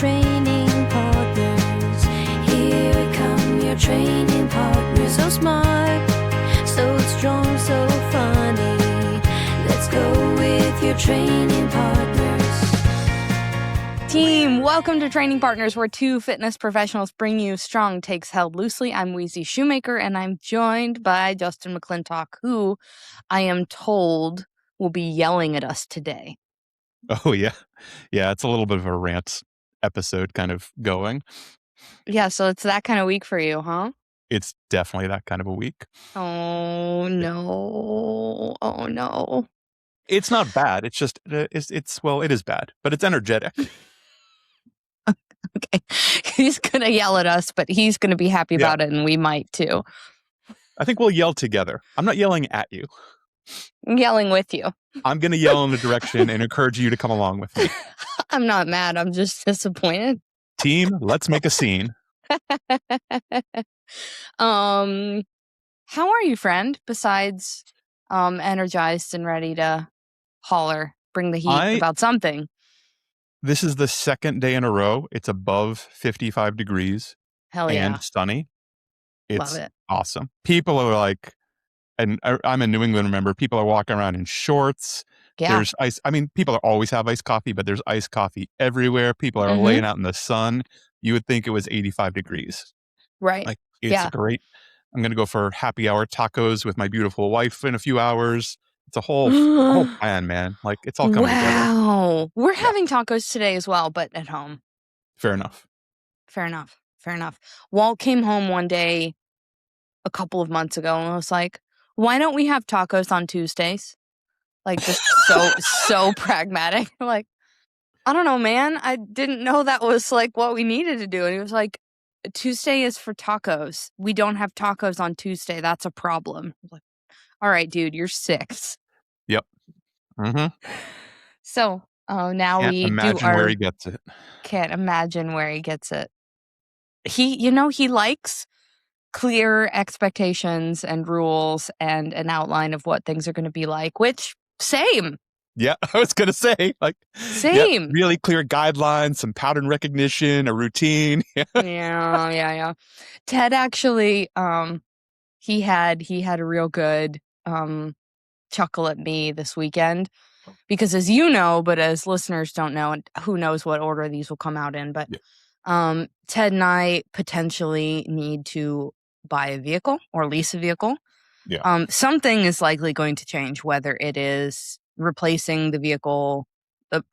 training partners. Here come your training partners. So smart, so strong, so funny. Let's go with your training partners. Team, welcome to Training Partners, where two fitness professionals bring you strong takes held loosely. I'm Wheezy Shoemaker, and I'm joined by Justin McClintock, who I am told will be yelling at us today. Oh, yeah. Yeah, it's a little bit of a rant episode kind of going. Yeah, so it's that kind of week for you, huh? It's definitely that kind of a week. Oh, no. Oh, no. It's not bad. It's just, it is bad, but it's energetic. Okay. He's going to yell at us, but he's going to be happy about it, and we might too. I think we'll yell together. I'm not yelling at you. I'm yelling with you. I'm going to yell in the direction and encourage you to come along with me. I'm not mad. I'm just disappointed. Team, let's make a scene. How are you, friend? Besides, energized and ready to holler, bring the heat about something. This is the second day in a row. It's above 55 degrees. Hell yeah. And sunny. It's Love it. awesome. People are like, and I'm a New England member. People are walking around in shorts. Yeah. There's ice. I mean, people always have iced coffee, but there's iced coffee everywhere. People are laying out in the sun. You would think it was 85 degrees. Right. Like, it's great. I'm going to go for happy hour tacos with my beautiful wife in a few hours. It's a whole plan, man. Like, it's all coming together. Wow. We're having tacos today as well, but at home. Fair enough. Walt came home one day a couple of months ago and was like, why don't we have tacos on Tuesdays? Like, just so pragmatic. Like, I don't know, man. I didn't know that was like what we needed to do. And he was like, Tuesday is for tacos. We don't have tacos on Tuesday. That's a problem. I was like, all right, dude, you're 6. Yep. So, now Can't we imagine do where he gets it. Can't imagine where he gets it. He likes clear expectations and rules and an outline of what things are going to be like, which, same. Yeah, I was going to say, like, same. Really clear guidelines, some pattern recognition, a routine. Yeah. Ted actually, he had a real good chuckle at me this weekend because, as you know, but as listeners don't know, and who knows what order these will come out in, but Ted and I potentially need to buy a vehicle or lease a vehicle. Yeah. Something is likely going to change, whether it is replacing the vehicle,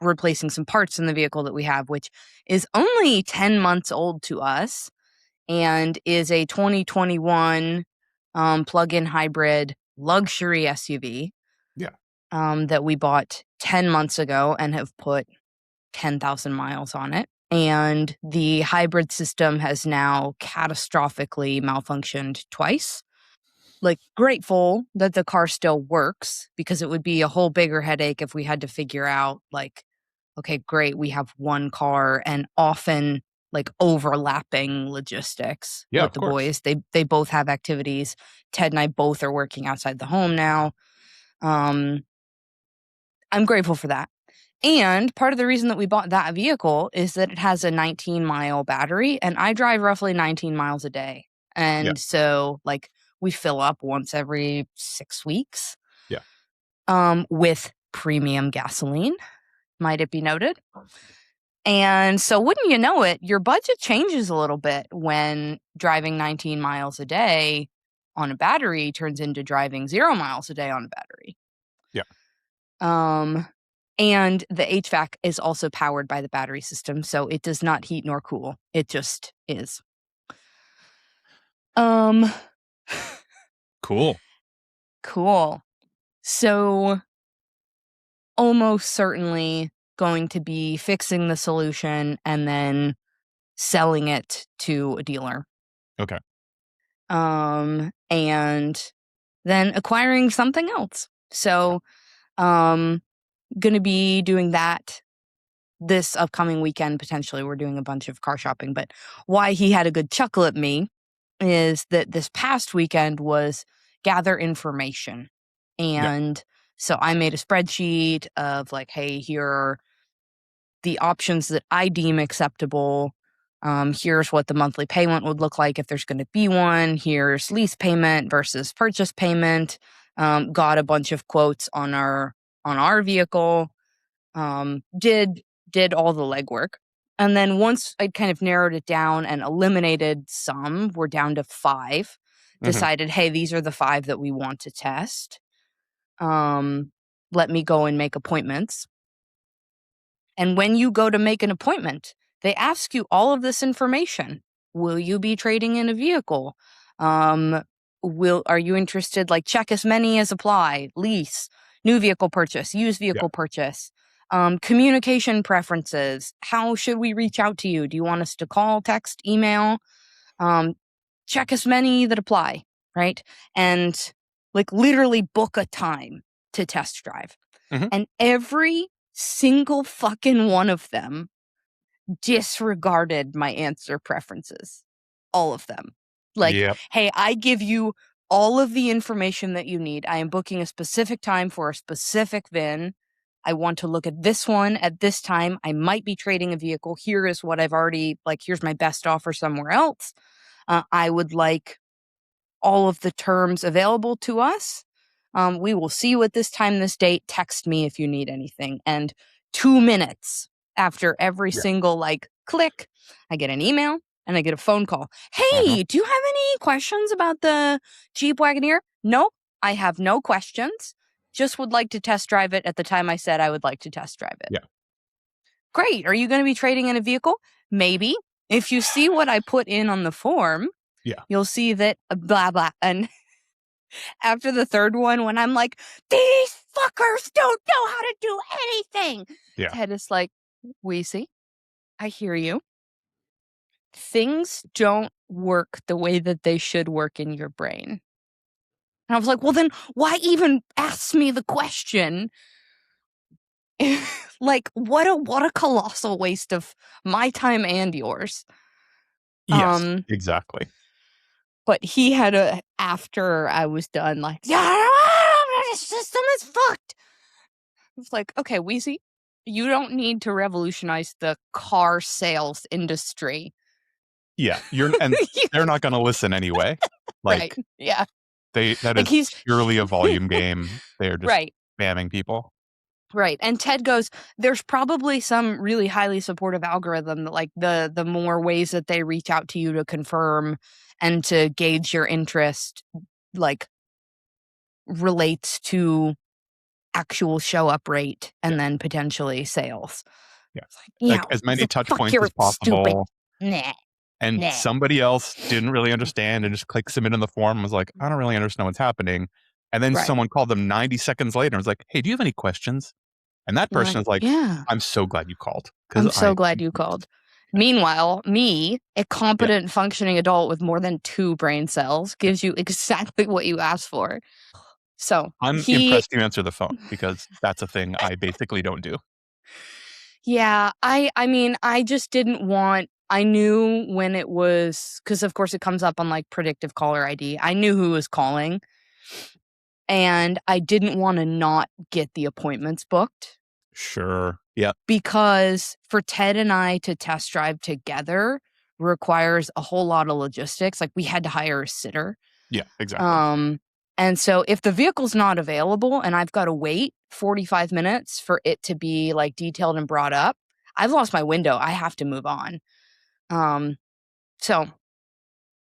replacing some parts in the vehicle that we have, which is only 10 months old to us and is a 2021 plug-in hybrid luxury SUV. Yeah. That we bought 10 months ago and have put 10,000 miles on it. And the hybrid system has now catastrophically malfunctioned twice. Like, grateful that the car still works, because it would be a whole bigger headache if we had to figure out, like, okay, great, we have one car, and often like overlapping logistics with the boys. They both have activities. Ted and I both are working outside the home now. I'm grateful for that. And part of the reason that we bought that vehicle is that it has a 19-mile battery, and I drive roughly 19 miles a day. And so, like, we fill up once every 6 weeks. Yeah. With premium gasoline, might it be noted. And so, wouldn't you know it, your budget changes a little bit when driving 19 miles a day on a battery turns into driving 0 miles a day on a battery. Yeah. And the HVAC is also powered by the battery system, so it does not heat nor cool. It just is. Cool. So, almost certainly going to be fixing the solution and then selling it to a dealer. Okay. And then acquiring something else. So, going to be doing that this upcoming weekend. Potentially, we're doing a bunch of car shopping. But why he had a good chuckle at me is that this past weekend was gather information. And so I made a spreadsheet of like, hey, here are the options that I deem acceptable. Here's what the monthly payment would look like if there's going to be one. Here's lease payment versus purchase payment. Got a bunch of quotes on our vehicle. Did all the legwork. And then once I kind of narrowed it down and eliminated some, we're down to 5. Decided, hey, these are the 5 that we want to test. Let me go and make appointments. And when you go to make an appointment, they ask you all of this information. Will you be trading in a vehicle? Are you interested? Like, check as many as apply. Lease, new vehicle purchase, used vehicle purchase. Communication preferences. How should we reach out to you? Do you want us to call, text, email? Check as many that apply, right? And like literally book a time to test drive. And every single fucking one of them disregarded my answer preferences. All of them. Like, hey, I give you all of the information that you need. I am booking a specific time for a specific VIN. I want to look at this one at this time. I might be trading a vehicle. Here is what I've already, like, here's my best offer somewhere else. I would like all of the terms available to us. We will see you at this time, this date. Text me if you need anything. And 2 minutes after every single like click, I get an email and I get a phone call. Hey, do you have any questions about the Jeep Wagoneer? Nope, I have no questions. Just would like to test drive it at the time I said I would like to test drive it. Yeah. Great. Are you going to be trading in a vehicle? Maybe. If you see what I put in on the form, you'll see that blah, blah. And after the third one, when I'm like, these fuckers don't know how to do anything. Ted is like, Weezy, I hear you. Things don't work the way that they should work in your brain. And I was like, well, then why even ask me the question? Like, what a colossal waste of my time and yours. Yes, exactly. But he had after I was done, like, yeah, the system is fucked. It's like, okay, Weezy, you don't need to revolutionize the car sales industry. Yeah, they're not going to listen anyway. Like, right. That like is purely a volume game. They're just spamming people. Right. And Ted goes, there's probably some really highly supportive algorithm that like the more ways that they reach out to you to confirm and to gauge your interest, like relates to actual show up rate and then potentially sales. Like as many touch points as possible. And somebody else didn't really understand and just clicked submit in the form and was like, I don't really understand what's happening. And then someone called them 90 seconds later and was like, hey, do you have any questions? And that person is like, I'm so glad you called. I'm so glad you called. Meanwhile, me, a competent functioning adult with more than 2 brain cells, gives you exactly what you asked for. So I'm impressed you answer the phone because that's a thing I basically don't do. Yeah, I mean, I just didn't want, I knew when it was, because of course it comes up on like predictive caller ID. I knew who was calling and I didn't want to not get the appointments booked. Sure. Yeah. Because for Ted and I to test drive together requires a whole lot of logistics. Like we had to hire a sitter. Yeah, exactly. And so if the vehicle's not available and I've got to wait 45 minutes for it to be like detailed and brought up, I've lost my window. I have to move on. So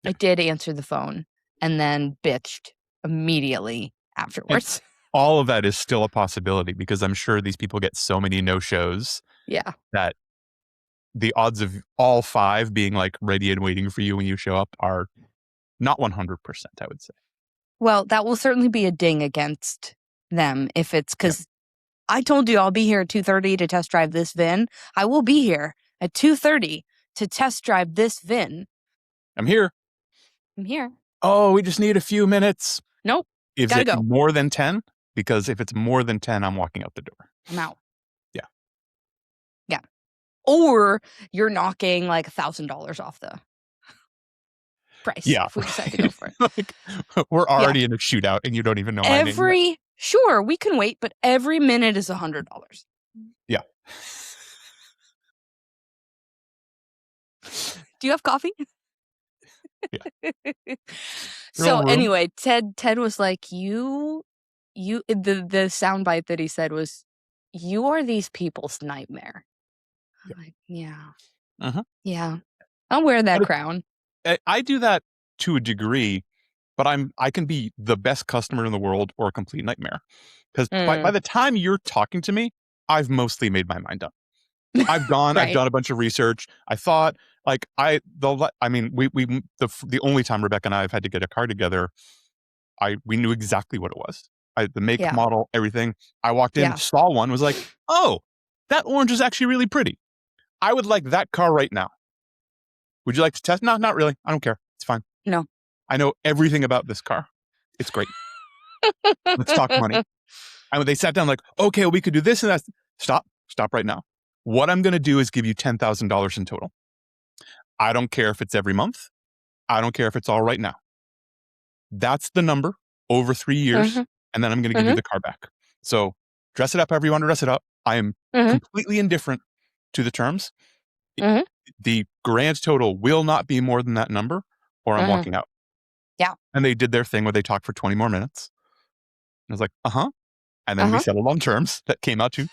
I did answer the phone and then bitched immediately afterwards. And all of that is still a possibility because I'm sure these people get so many no-shows. Yeah. That the odds of all 5 being like ready and waiting for you when you show up are not 100%, I would say. Well, that will certainly be a ding against them if it's because I told you I'll be here at 2:30 to test drive this VIN. I will be here at 2:30 to test drive this VIN. I'm here. I'm here. Oh, we just need a few minutes. Nope. Is it more than 10? Because if it's more than 10, I'm walking out the door. I'm out. Yeah. Yeah. Or you're knocking like $1,000 off the price if we decide to go for it. Like, we're already in a shootout and you don't even know my name. Sure, we can wait, but every minute is $100. Yeah. Do you have coffee? Yeah. So anyway, Ted was like, the soundbite that he said was, "You are these people's nightmare." I'm like, yeah. Uh-huh. Yeah. I'll wear that crown. I do that to a degree, but I can be the best customer in the world or a complete nightmare. Because by the time you're talking to me, I've mostly made my mind up. I've gone, I've done a bunch of research. I thought, like, the only time Rebecca and I have had to get a car together, we knew exactly what it was. The make, model, everything. I walked in, saw one, was like, oh, that orange is actually really pretty. I would like that car right now. Would you like to test? No, not really. I don't care. It's fine. No. I know everything about this car. It's great. Let's talk money. And when they sat down like, okay, we could do this and that. Stop right now. What I'm going to do is give you $10,000 in total. I don't care if it's every month. I don't care if it's all right now. That's the number over 3 years. And then I'm going to give you the car back. So dress it up however you want to dress it up. I am completely indifferent to the terms. The grand total will not be more than that number or I'm walking out. Yeah. And they did their thing where they talked for 20 more minutes. And I was like, uh-huh. And then we settled on terms that came out to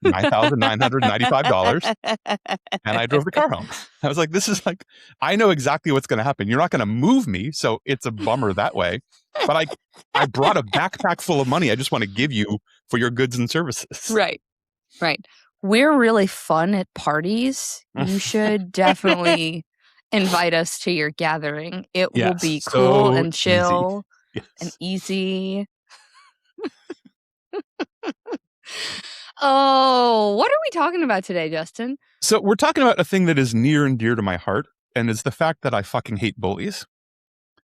$9,995. And I drove the car home. I was like, this is like, I know exactly what's going to happen. You're not going to move me. So it's a bummer that way. But I brought a backpack full of money I just want to give you for your goods and services. Right. We're really fun at parties. You should definitely invite us to your gathering. It will be cool and chill and easy. Oh, what are we talking about today, Justin? So we're talking about a thing that is near and dear to my heart, and it's the fact that I fucking hate bullies.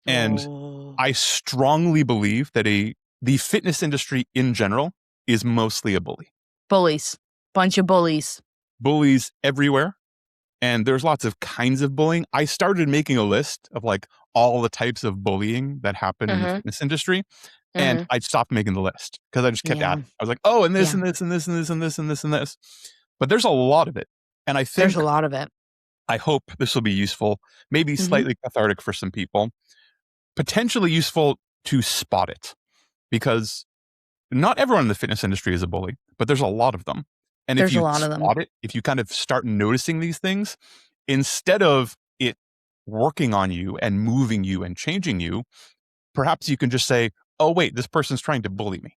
And I strongly believe that the fitness industry in general is mostly a bully. Bullies. Bunch of bullies. Bullies everywhere. And there's lots of kinds of bullying. I started making a list of like all the types of bullying that happen in the fitness industry. And I stopped making the list because I just kept adding. I was like, oh, and this and this and this and this and this and this and this. But there's a lot of it. And I think there's a lot of it. I hope this will be useful, maybe slightly cathartic for some people, potentially useful to spot it. Because not everyone in the fitness industry is a bully, but there's a lot of them. And if you spot it, if you kind of start noticing these things, instead of it working on you and moving you and changing you, perhaps you can just say, oh, wait, this person's trying to bully me.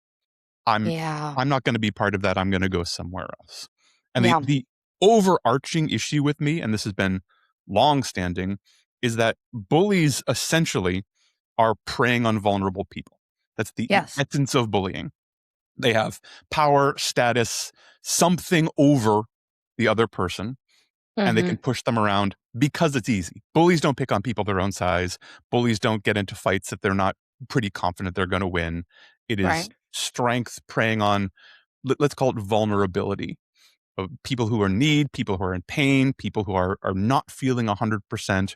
I'm not going to be part of that. I'm going to go somewhere else. And the overarching issue with me, and this has been long-standing, is that bullies essentially are preying on vulnerable people. That's the essence of bullying. They have power, status, something over the other person, and they can push them around because it's easy. Bullies don't pick on people their own size. Bullies don't get into fights that they're not pretty confident they're going to win. It is strength preying on, let's call it vulnerability. People who are in need, people who are in pain, people who are not feeling 100%,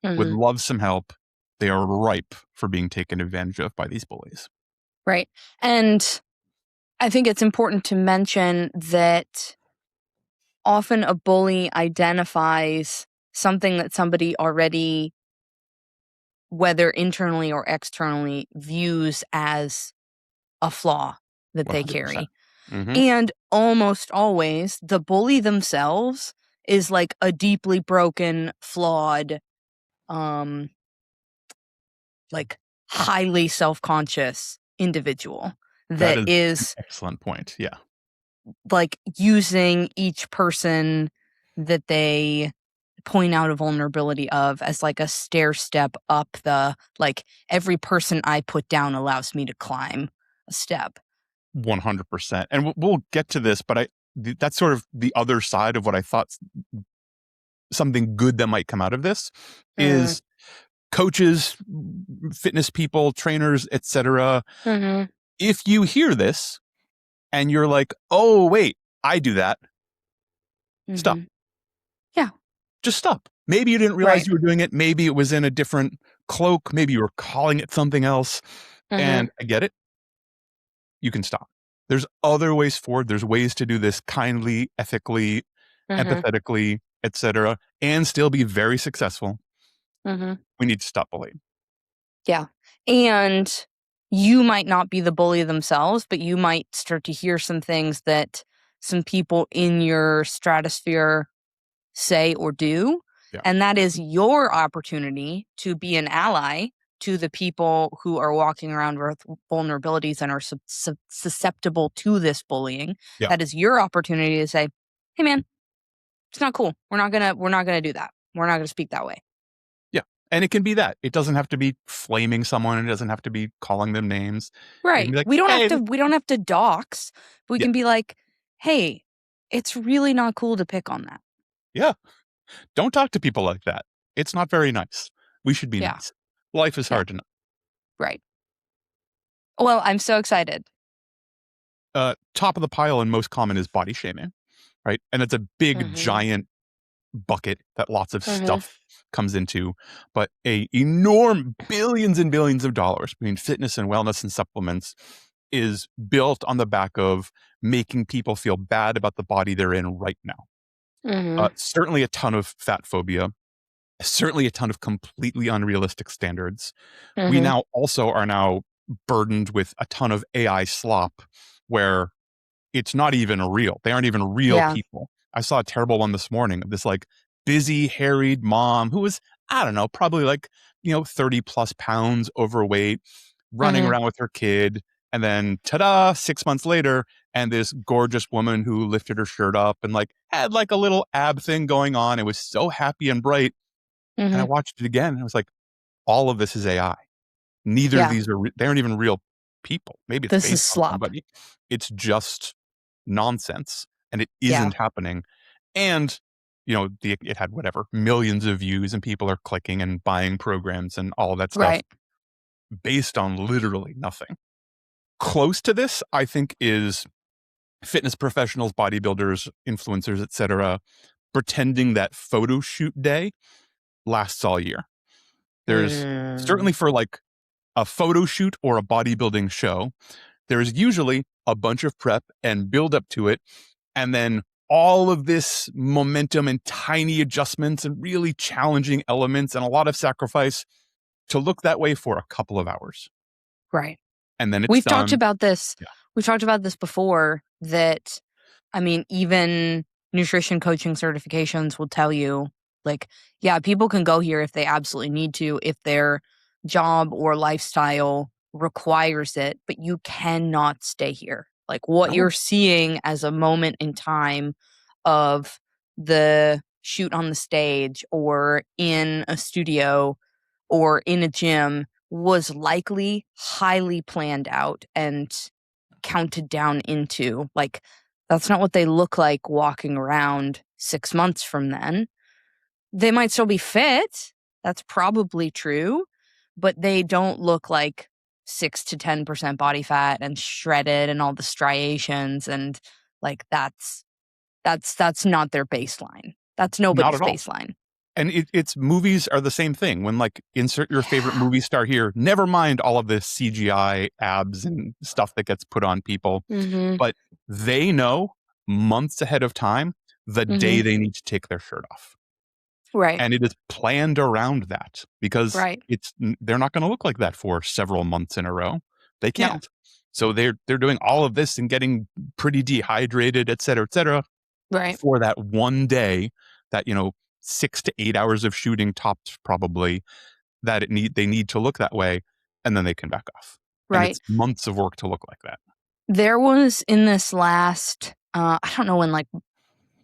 would love some help. They are ripe for being taken advantage of by these bullies. Right. And I think it's important to mention that often a bully identifies something that somebody already, whether internally or externally, views as a flaw that 100%. They carry. And almost always, the bully themselves is like a deeply broken, flawed, like highly self-conscious individual that is an excellent point. Yeah. Like using each person that they point out a vulnerability of as like a stair step up the, like, every person I put down allows me to climb a step. 100%. And we'll get to this, but that's sort of the other side of what I thought something good that might come out of this is coaches, fitness people, trainers, etc. If you hear this and you're like, oh, wait, I do that. Stop. Yeah. Just stop. Maybe you didn't realize you were doing it. Maybe it was in a different cloak. Maybe you were calling it something else. And I get it. You can stop. There's other ways forward. There's ways to do this kindly, ethically, empathetically, etc., and still be very successful. Mm-hmm. We need to stop bullying. Yeah. And you might not be the bully themselves, but you might start to hear some things that some people in your stratosphere say or do. Yeah. And that is your opportunity to be an ally to the people who are walking around with vulnerabilities and are susceptible to this bullying. Yeah. That is your opportunity to say, hey man, it's not cool. We're not gonna do that. We're not gonna speak that way. Yeah. And it can be that. It doesn't have to be flaming someone. It doesn't have to be calling them names. Right. Like, we don't hey, have to dox. But we can be like, hey, it's really not cool to pick on that. Yeah. Don't talk to people like that. It's not very nice. We should be nice. Life is hard enough. Right. Well, I'm so excited. Top of the pile and most common is body shaming, right? And it's a big, giant bucket that lots of stuff comes into, but a enormous billions and billions of dollars between fitness and wellness and supplements is built on the back of making people feel bad about the body they're in right now. Certainly a ton of fat phobia, certainly a ton of completely unrealistic standards. We now also are now burdened with a ton of AI slop where it's not even real. They aren't even real people. I saw a terrible one this morning of this like busy, harried mom who was, I don't know, probably like, 30 plus pounds overweight, running around with her kid. And then ta-da, 6 months later, and this gorgeous woman who lifted her shirt up and like had like a little ab thing going on. It was so happy and bright. And I watched it again and I was like, all of this is AI. Neither of these they aren't even real people. Maybe it's this based is on slop. somebody. It's just nonsense, and it isn't happening. And it had whatever millions of views, and people are clicking and buying programs and all that stuff based on literally nothing. Close to this, I think, is fitness professionals, bodybuilders, influencers, etc., pretending that photo shoot day lasts all year. There's certainly for like a photo shoot or a bodybuilding show, there's usually a bunch of prep and build up to it. And then all of this momentum and tiny adjustments and really challenging elements and a lot of sacrifice to look that way for a couple of hours. Right. And then We've talked about this. Yeah. We've talked about this before that, I mean, even nutrition coaching certifications will tell you like, yeah, people can go here if they absolutely need to, if their job or lifestyle requires it, but you cannot stay here. Like what you're seeing as a moment in time of the shoot on the stage or in a studio or in a gym was likely highly planned out and counted down into. Like, that's not what they look like walking around 6 months from then. They might still be fit. That's probably true. But they don't look like 6 to 10% body fat and shredded and all the striations. And like, that's not their baseline. That's nobody's baseline. And it's movies are the same thing. When like insert your favorite movie star here, never mind all of this CGI abs and stuff that gets put on people. But they know months ahead of time the day they need to take their shirt off. Right. And it is planned around that because they're not going to look like that for several months in a row. They can't. No. So they're doing all of this and getting pretty dehydrated, et cetera, for that one day that, 6 to 8 hours of shooting tops probably that they need to look that way, and then they can back off. Right. And it's months of work to look like that. There was in this last, I don't know when like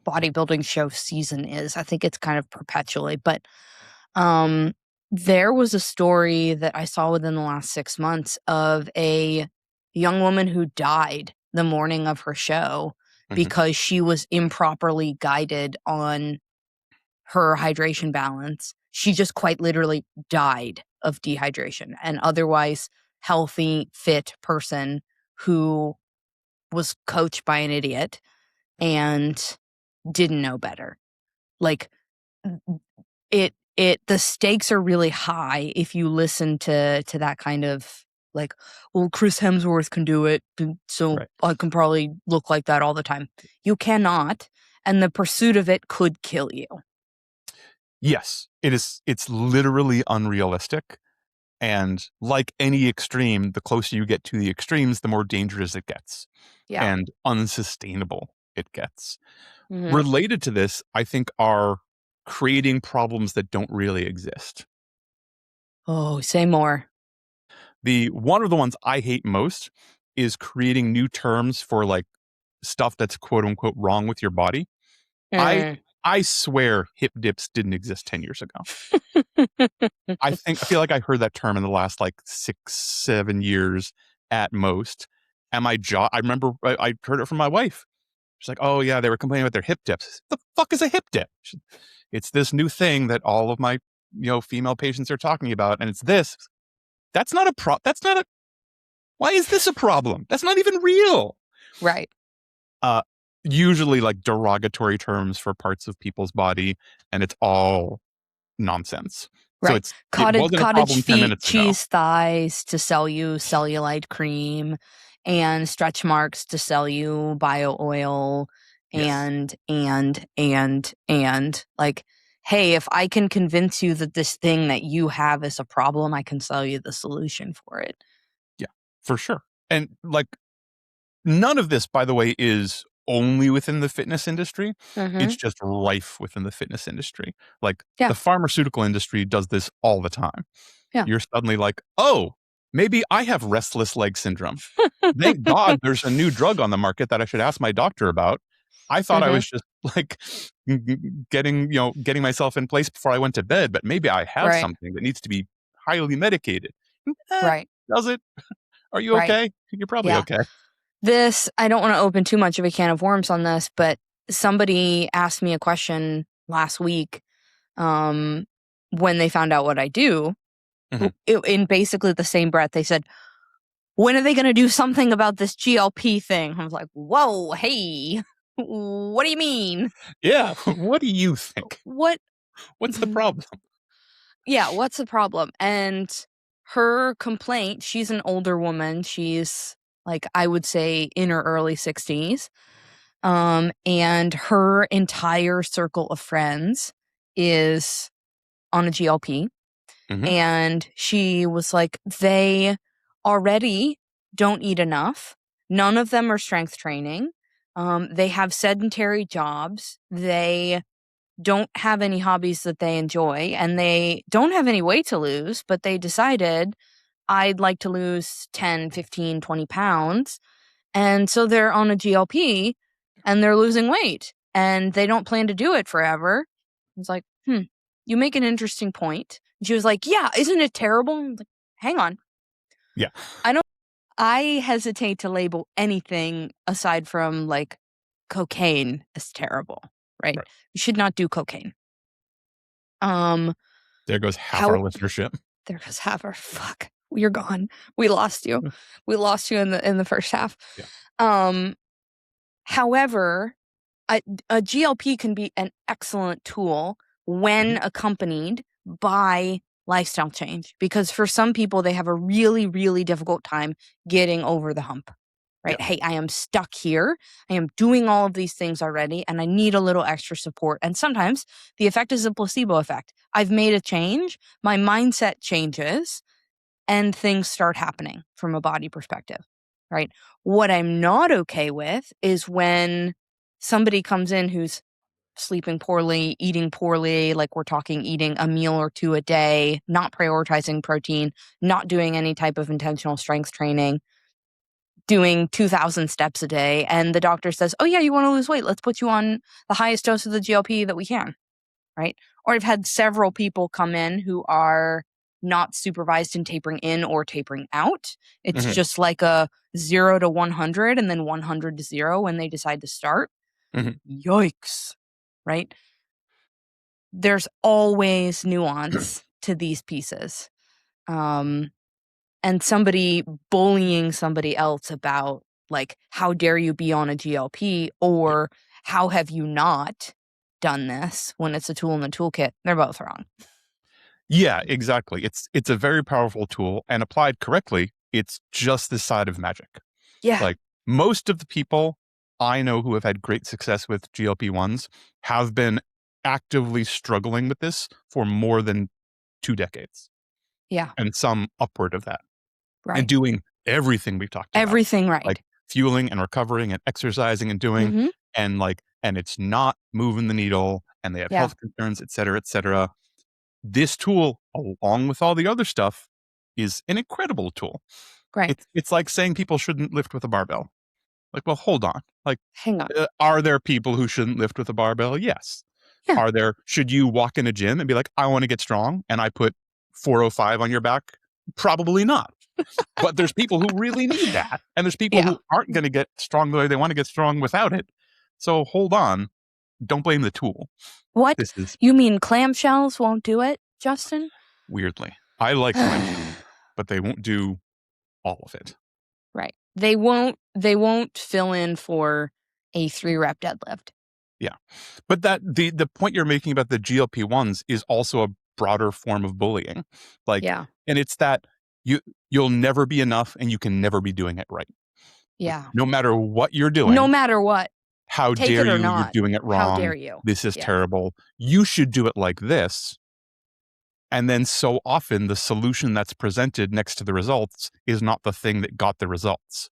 bodybuilding show season is. I think it's kind of perpetually, but there was a story that I saw within the last 6 months of a young woman who died the morning of her show because she was improperly guided on her hydration balance. She just quite literally died of dehydration. An otherwise healthy, fit person who was coached by an idiot and didn't know better. Like the stakes are really high if you listen to that kind of like, well, Chris Hemsworth can do it, so I can probably look like that all the time. You cannot, and the pursuit of it could kill you. Yes, it is. It's literally unrealistic. And like any extreme, the closer you get to the extremes, the more dangerous it gets and unsustainable it gets. Related to this, I think, are creating problems that don't really exist. Oh, say more. One of the ones I hate most is creating new terms for like stuff that's quote unquote wrong with your body. I swear hip dips didn't exist 10 years ago. I feel like I heard that term in the last like 6-7 years at most. And I remember I heard it from my wife. She's like, "Oh yeah, they were complaining about their hip dips." The fuck is a hip dip? It's this new thing that all of my female patients are talking about, and it's this. That's not a That's not a. Why is this a problem? That's not even real. Right. Usually like derogatory terms for parts of people's body, and it's all nonsense. Right. So cottage feet, cheese thighs to sell you cellulite cream, and stretch marks to sell you bio oil, and like, hey, if I can convince you that this thing that you have is a problem, I can sell you the solution for it. Yeah, for sure. And like, none of this, by the way, is only within the fitness industry. It's just rife within the fitness industry. Like the pharmaceutical industry does this all the time. Yeah. You're suddenly like, oh, maybe I have restless leg syndrome. Thank God there's a new drug on the market that I should ask my doctor about. I thought I was just like getting myself in place before I went to bed, but maybe I have something that needs to be highly medicated. Right. Does it? Are you okay? You're probably okay. I don't want to open too much of a can of worms on this, but somebody asked me a question last week when they found out what I do. In basically the same breath, they said, when are they going to do something about this GLP thing? I was like, whoa, hey, what do you mean? Yeah, what do you think? What's the problem? Yeah, what's the problem? And her complaint, she's an older woman. She's like, I would say in her early 60s. And her entire circle of friends is on a GLP. And she was like, they already don't eat enough. None of them are strength training. They have sedentary jobs. They don't have any hobbies that they enjoy, and they don't have any weight to lose, but they decided, I'd like to lose 10, 15, 20 pounds. And so they're on a GLP and they're losing weight, and they don't plan to do it forever. I was like, you make an interesting point. And she was like, yeah, isn't it terrible? I was like, hang on. Yeah. I hesitate to label anything aside from like cocaine as terrible, right? You should not do cocaine. There goes half our listenership. There goes half our fuck. You're gone. We lost you. We lost you in the first half. Yeah. However, a GLP can be an excellent tool when accompanied by lifestyle change, because for some people they have a really, really difficult time getting over the hump. Right? Yeah. Hey, I am stuck here. I am doing all of these things already, and I need a little extra support. And sometimes the effect is a placebo effect. I've made a change, my mindset changes, and things start happening from a body perspective, right? What I'm not okay with is when somebody comes in who's sleeping poorly, eating poorly, like we're talking eating a meal or two a day, not prioritizing protein, not doing any type of intentional strength training, doing 2,000 steps a day, and the doctor says, oh yeah, you want to lose weight, let's put you on the highest dose of the GLP that we can, right? Or I've had several people come in who are not supervised in tapering in or tapering out. It's just like a 0 to 100 and then 100 to 0 when they decide to start. Yikes, right? There's always nuance to these pieces. And somebody bullying somebody else about, like, how dare you be on a GLP, or how have you not done this when it's a tool in the toolkit, they're both wrong. Yeah, exactly. It's a very powerful tool, and applied correctly, it's just the side of magic. Yeah. Like most of the people I know who have had great success with GLP-1s have been actively struggling with this for more than 2 decades. Yeah. And some upward of that. Right. And doing everything we've talked about. Everything right. Like fueling and recovering and exercising and doing, and it's not moving the needle, and they have health concerns, et cetera, et cetera. This tool, along with all the other stuff, is an incredible tool. Right. It's like saying people shouldn't lift with a barbell. Like, well, hold on. Like, hang on. Are there people who shouldn't lift with a barbell? Yes. Yeah. Should you walk in a gym and be like, I want to get strong, and I put 405 on your back? Probably not. But there's people who really need that. And there's people who aren't going to get strong the way they want to get strong without it. So hold on. Don't blame the tool. What? You mean clamshells won't do it, Justin? Weirdly. I like clamshells, but they won't do all of it. Right. They won't fill in for a 3-rep deadlift. Yeah. But that the point you're making about the GLP-1s is also a broader form of bullying. Like, and it's that you'll never be enough and you can never be doing it right. Yeah. No matter what you're doing. No matter what. How dare you? You're doing it wrong. How dare you? This is terrible. You should do it like this. And then so often the solution that's presented next to the results is not the thing that got the results.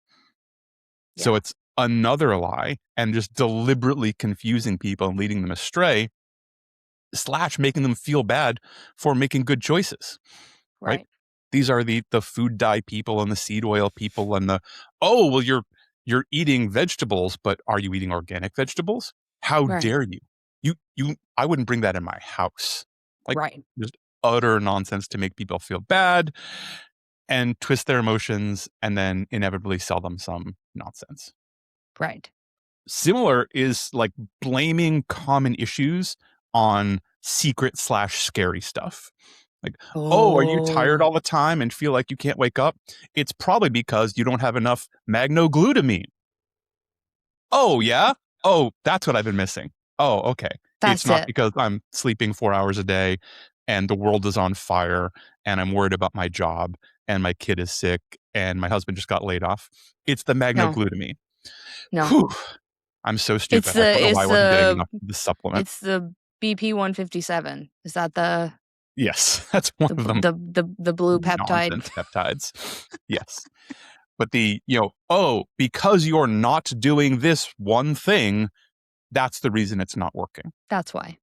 Yeah. So it's another lie and just deliberately confusing people and leading them astray, / making them feel bad for making good choices. Right? These are the food dye people and the seed oil people and you're eating vegetables, but are you eating organic vegetables? How dare you? I wouldn't bring that in my house. Like, just utter nonsense to make people feel bad and twist their emotions and then inevitably sell them some nonsense. Right. Similar is like blaming common issues on secret / scary stuff. Like, are you tired all the time and feel like you can't wake up? It's probably because you don't have enough magnoglutamine. Oh, yeah? Oh, that's what I've been missing. Oh, okay. It's not because I'm sleeping 4 hours a day and the world is on fire and I'm worried about my job and my kid is sick and my husband just got laid off. It's the magnoglutamine. No. Whew. I'm so stupid. I don't know why I wasn't getting enough of the supplement. It's the BP 157. Is that the... Yes, that's one of them. The blue peptide. Peptides. Yes. But because you're not doing this one thing, that's the reason it's not working. That's why.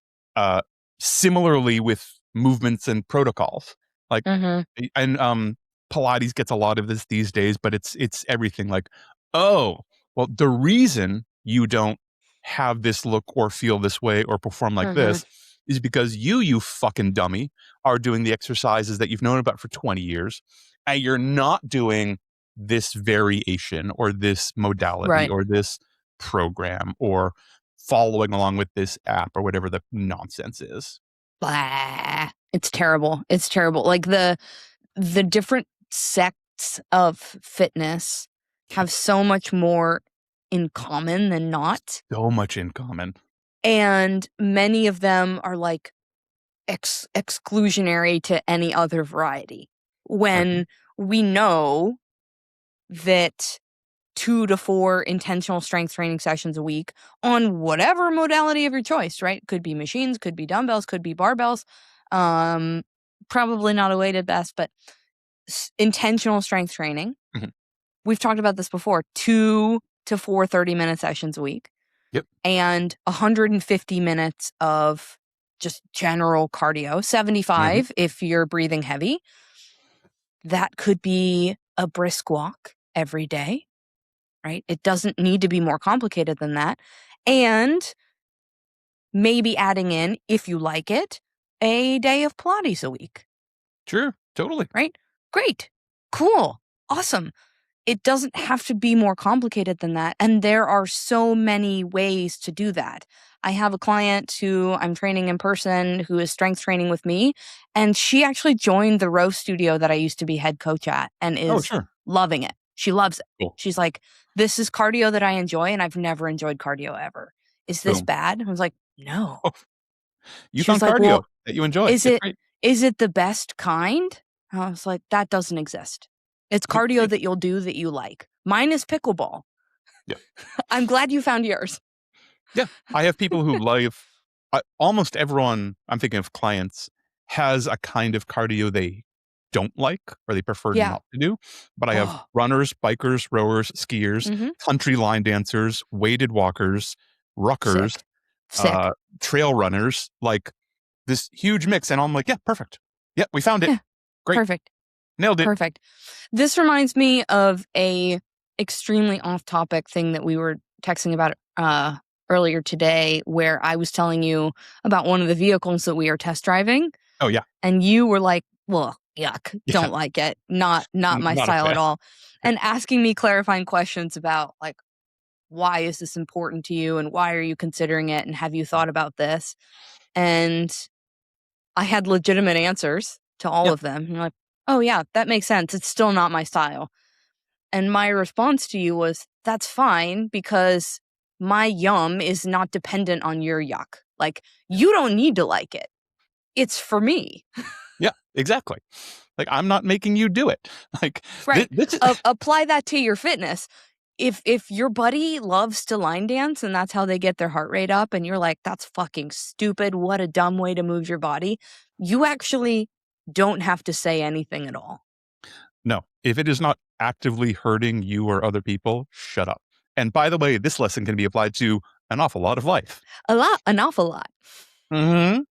Similarly with movements and protocols. Like, and Pilates gets a lot of this these days, but it's everything like, the reason you don't have this look or feel this way or perform like this is because you fucking dummy are doing the exercises that you've known about for 20 years and you're not doing this variation or this modality or this program or following along with this app or whatever the nonsense is. Blah. It's terrible. It's terrible. Like the different sects of fitness have so much more in common than not. So much in common. And many of them are like exclusionary to any other variety. When we know that 2 to 4 intentional strength training sessions a week on whatever modality of your choice, right? Could be machines, could be dumbbells, could be barbells. Probably not a weighted vest, but intentional strength training. We've talked about this before. 2 to 4 30-minute sessions a week. Yep. And 150 minutes of just general cardio, 75 if you're breathing heavy. That could be a brisk walk every day, right? It doesn't need to be more complicated than that. And maybe adding in, if you like it, a day of Pilates a week. Sure, totally. Right? Great. Cool. Awesome. It doesn't have to be more complicated than that. And there are so many ways to do that. I have a client who I'm training in person who is strength training with me. And she actually joined the row studio that I used to be head coach at and is loving it. She loves it. Cool. She's like, this is cardio that I enjoy and I've never enjoyed cardio ever. Is this bad? I was like, no. You found cardio that you enjoy. Is it the best kind? I was like, that doesn't exist. It's cardio that you'll do that you like. Mine is pickleball. Yeah. I'm glad you found yours. Yeah. I have people who love almost everyone, I'm thinking of clients, has a kind of cardio they don't like or they prefer not to do. But I have runners, bikers, rowers, skiers, country line dancers, weighted walkers, ruckers, trail runners, like this huge mix. And I'm like, yeah, perfect. Yeah, we found it. Yeah. Great. Perfect. Nailed it. Perfect. This reminds me of a extremely off-topic thing that we were texting about earlier today, where I was telling you about one of the vehicles that we are test driving. Oh, yeah. And you were like, well, yuck, don't like it. Not my style at all. And asking me clarifying questions about, like, why is this important to you and why are you considering it and have you thought about this? And I had legitimate answers to all of them. And you're like, oh, yeah, that makes sense. It's still not my style. And my response to you was, that's fine, because my yum is not dependent on your yuck. Like, you don't need to like it. It's for me. Yeah, exactly. Like, I'm not making you do it. Like, right. Apply that to your fitness. If your buddy loves to line dance and that's how they get their heart rate up and you're like, that's fucking stupid, what a dumb way to move your body, you actually don't have to say anything at all. No, if it is not actively hurting you or other people, shut up. And by the way, this lesson can be applied to an awful lot of life. An awful lot. Mm-hmm.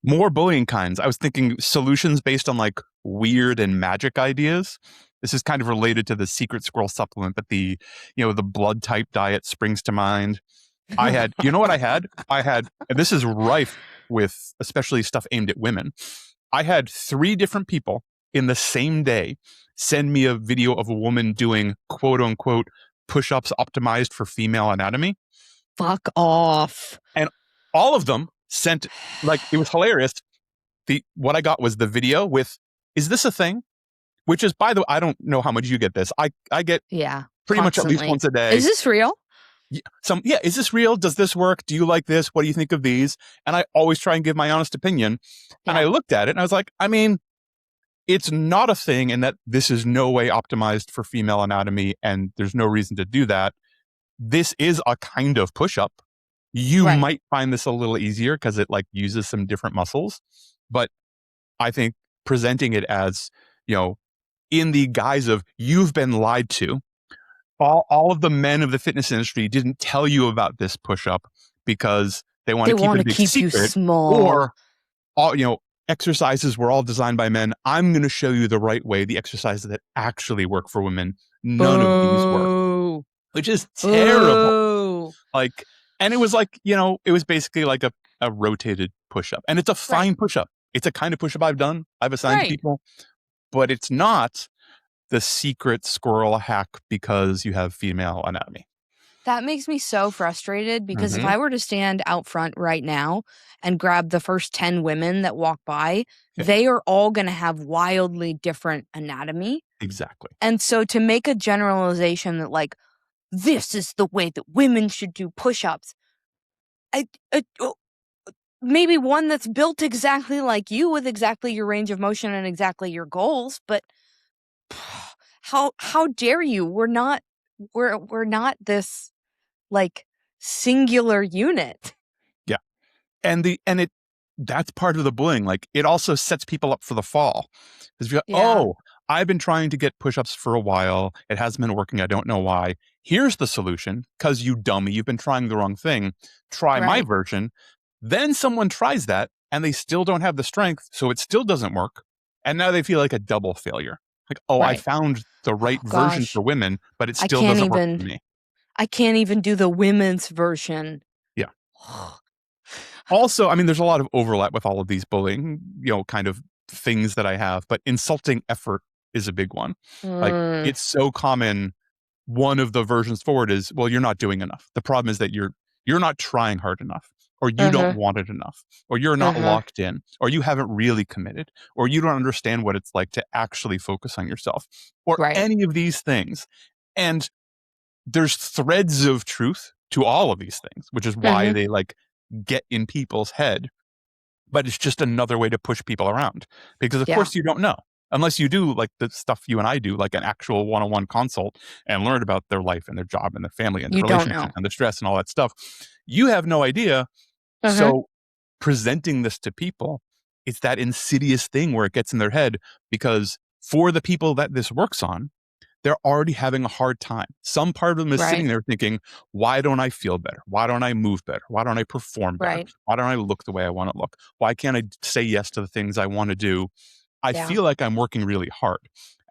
More bullying kinds. I was thinking solutions based on like weird and magic ideas. This is kind of related to the secret squirrel supplement, but the blood type diet springs to mind. I had, you know what I had? And this is rife with especially stuff aimed at women. I had 3 different people in the same day send me a video of a woman doing quote unquote push-ups optimized for female anatomy. Fuck off. And all of them sent, like, it was hilarious. What I got was the video with, is this a thing? Which is, by the way, I don't know how much you get this. I get pretty much at least once a day. Is this real? Is this real? Does this work? Do you like this? What do you think of these? And I always try and give my honest opinion. And I looked at it and I was like, I mean, it's not a thing, and that this is no way optimized for female anatomy, and there's no reason to do that. This is a kind of push-up. You might find this a little easier because it like uses some different muscles, but I think presenting it as, in the guise of you've been lied to, all of the men of the fitness industry didn't tell you about this push-up because they want to keep it a big secret, you small, or exercises were all designed by men. I'm going to show you the right way, the exercises that actually work for women. None of these work, which is terrible. Like, and it was like, it was basically like a rotated push-up, and it's a fine push-up. It's a kind of push-up I've done. I've assigned people, but it's not the secret squirrel hack because you have female anatomy. That makes me so frustrated because if I were to stand out front right now and grab the first 10 women that walk by, they are all going to have wildly different anatomy. Exactly. And so to make a generalization that like, this is the way that women should do push-ups, maybe one that's built exactly like you with exactly your range of motion and exactly your goals, but how dare you? We're not this like singular unit. Yeah. And that's part of the bullying. Like, it also sets people up for the fall. Because I've been trying to get push-ups for a while. It hasn't been working. I don't know why. Here's the solution. Because you dummy, you've been trying the wrong thing. Try my version. Then someone tries that and they still don't have the strength. So it still doesn't work. And now they feel like a double failure. Like, I found the right version for women, but it still doesn't work for me. I can't even do the women's version. Yeah. Also, I mean, there's a lot of overlap with all of these bullying, kind of things that I have, but insulting effort is a big one. Like, it's so common. One of the versions forward is, well, you're not doing enough. The problem is that you're not trying hard enough, or you don't want it enough, or you're not locked in, or you haven't really committed, or you don't understand what it's like to actually focus on yourself, or any of these things. And there's threads of truth to all of these things, which is why they like get in people's head. But it's just another way to push people around because, of course, you don't know. unless you do like the stuff you and I do, like an actual one-on-one consult and learn about their life and their job and their family and their relationship and the stress and all that stuff. You have no idea. So presenting this to people, it's that insidious thing where it gets in their head, because for the people that this works on, they're already having a hard time. Some part of them is sitting there thinking, why don't I feel better? Why don't I move better? Why don't I perform better? Why don't I look the way I want to look? Why can't I say yes to the things I want to do? I feel like I'm working really hard.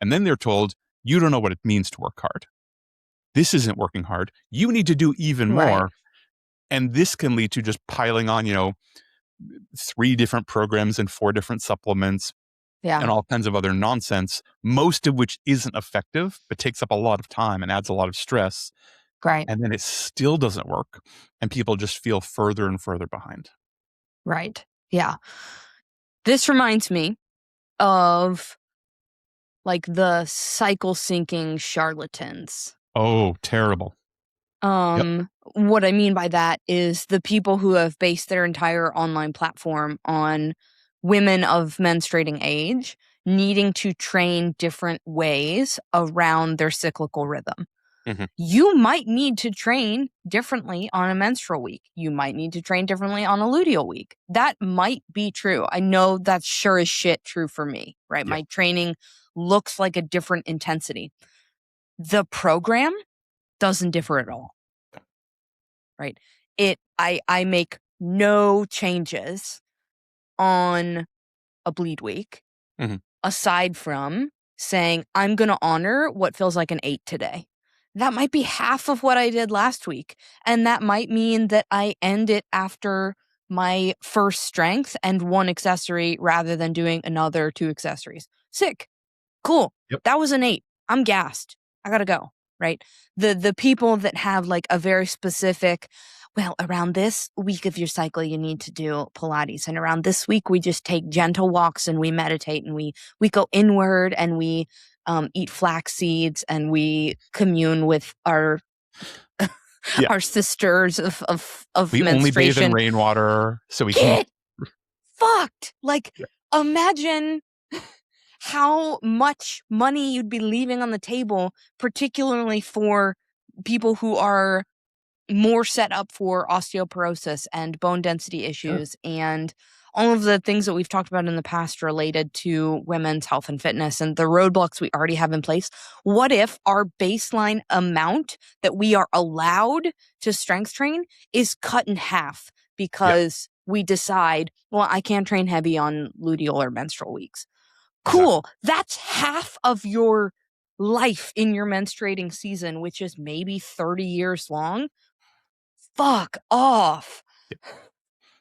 And then they're told, you don't know what it means to work hard. This isn't working hard. You need to do even more. And this can lead to just piling on, 3 different programs and 4 different supplements. And all kinds of other nonsense, most of which isn't effective, but takes up a lot of time and adds a lot of stress. And then it still doesn't work. And people just feel further and further behind. Right. Yeah. This reminds me of like the cycle syncing charlatans. Oh, terrible. What I mean by that is the people who have based their entire online platform on women of menstruating age needing to train different ways around their cyclical rhythm. You might need to train differently on a menstrual week. You might need to train differently on a luteal week. That might be true. I know that's sure as shit true for me, right? My training looks like a different intensity. The program doesn't differ at all. Right. I make no changes on a bleed week aside from saying I'm going to honor what feels like an 8 today. That might be half of what I did last week. And that might mean that I end it after my first strength and 1 accessory rather than doing another 2 accessories. Sick. Cool. That was an 8. I'm gassed. I got to go. Right. The people that have like a very specific, well, around this week of your cycle, you need to do Pilates. And around this week, we just take gentle walks and we meditate and we go inward and we eat flax seeds and we commune with our our sisters of we menstruation. only bathe in rainwater so we get fucked. Like imagine how much money you'd be leaving on the table, particularly for people who are more set up for osteoporosis and bone density issues and all of the things that we've talked about in the past related to women's health and fitness and the roadblocks we already have in place. What if our baseline amount that we are allowed to strength train is cut in half because we decide, well, I can't train heavy on luteal or menstrual weeks. Cool. That's half of your life in your menstruating season, which is maybe 30 years long. Fuck off.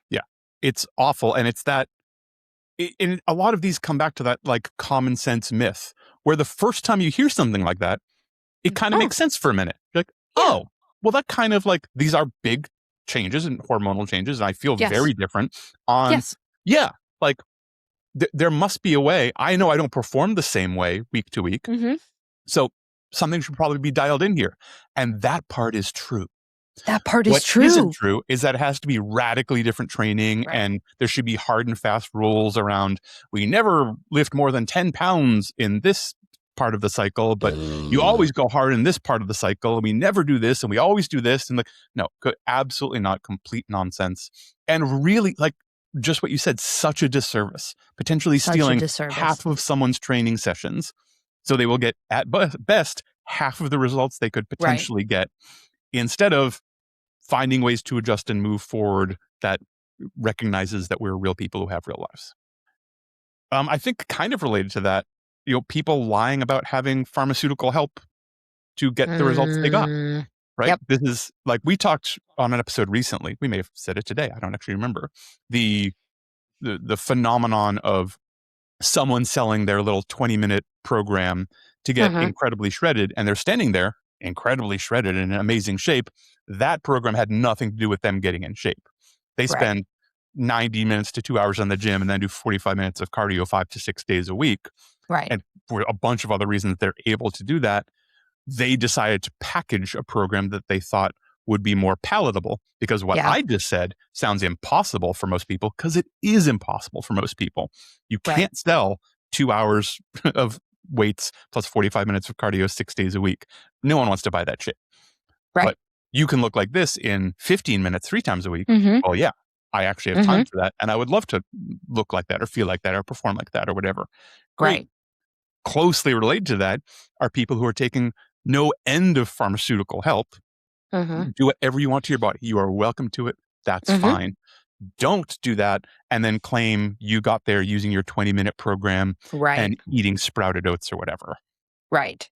Yeah. It's awful. And it's that, and a lot of these come back to that like common sense myth where the first time you hear something like that, it kind of makes sense for a minute. You're like, oh, well, that kind of like, these are big changes and hormonal changes. And I feel very different on, like, there must be a way. I know I don't perform the same way week to week. So something should probably be dialed in here. And that part is true. That part is true. What isn't true is that it has to be radically different training and there should be hard and fast rules around we never lift more than 10 pounds in this part of the cycle, but you always go hard in this part of the cycle and we never do this and we always do this. And like, no, absolutely not. Complete nonsense. And really like, just what you said, such a disservice, potentially stealing half of someone's training sessions. So they will get at best half of the results they could potentially get instead of finding ways to adjust and move forward that recognizes that we're real people who have real lives. I think kind of related to that, people lying about having pharmaceutical help to get the results they got. Right. This is like we talked on an episode recently. We may have said it today. I don't actually remember the phenomenon of someone selling their little 20-minute program to get incredibly shredded. And they're standing there incredibly shredded in amazing shape. That program had nothing to do with them getting in shape. They spend 90 minutes to 2 hours on the gym and then do 45 minutes of cardio 5 to 6 days a week. And for a bunch of other reasons, they're able to do that. They decided to package a program that they thought would be more palatable because what I just said sounds impossible for most people because it is impossible for most people. You can't sell 2 hours of weights plus 45 minutes of cardio 6 days a week. No one wants to buy that shit. Right. But you can look like this in 15 minutes, 3 times a week. Oh yeah, I actually have time for that. And I would love to look like that or feel like that or perform like that or whatever. Great. Right. Closely related to that are people who are taking no end of pharmaceutical help. Do whatever you want to your body. You are welcome to it. That's fine. Don't do that and then claim you got there using your 20-minute program and eating sprouted oats or whatever. Right.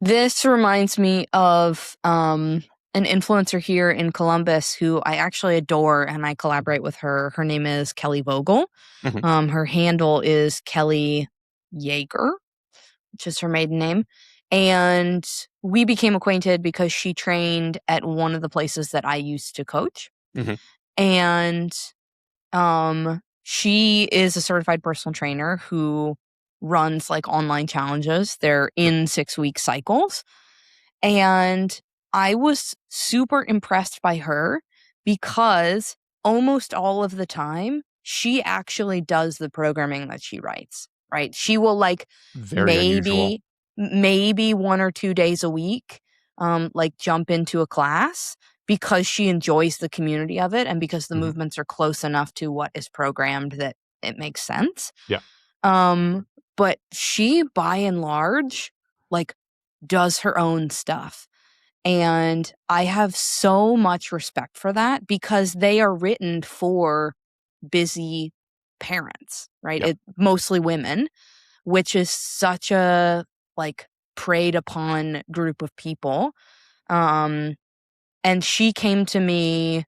This reminds me of an influencer here in Columbus who I actually adore, and I collaborate with her. Her name is Kelly Vogel. Her handle is Kelly Yeager, which is her maiden name. And we became acquainted because she trained at one of the places that I used to coach. And she is a certified personal trainer who runs like online challenges. They're in 6-week cycles. And I was super impressed by her because almost all of the time she actually does the programming that she writes, right? She will like maybe 1 or 2 days a week, like jump into a class because she enjoys the community of it and because the movements are close enough to what is programmed that it makes sense. Yeah. But she, by and large, like does her own stuff. And I have so much respect for that because they are written for busy parents, right? Yeah. Mostly women, which is such a like preyed upon group of people. And she came to me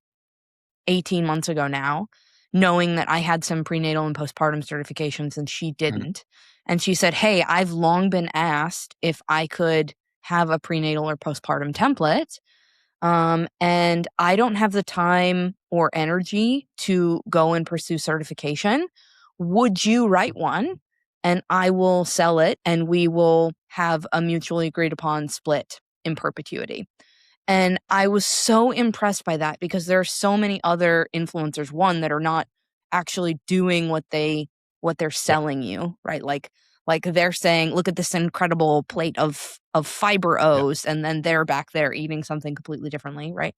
18 months ago now, knowing that I had some prenatal and postpartum certifications and she didn't. And she said, hey, I've long been asked if I could have a prenatal or postpartum template. And I don't have the time or energy to go and pursue certification. Would you write one? And I will sell it and we will have a mutually agreed upon split in perpetuity. And I was so impressed by that because there are so many other influencers, one, that are not actually doing what they're selling you, right? Like they're saying, look at this incredible plate of fiber O's, and then they're back there eating something completely differently, right?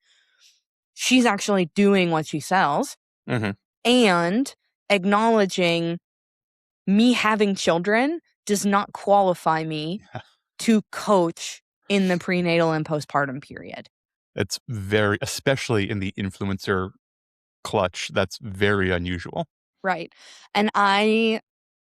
She's actually doing what she sells and acknowledging me having children does not qualify me to coach in the prenatal and postpartum period. It's very, especially in the influencer clutch, that's very unusual. Right. And I,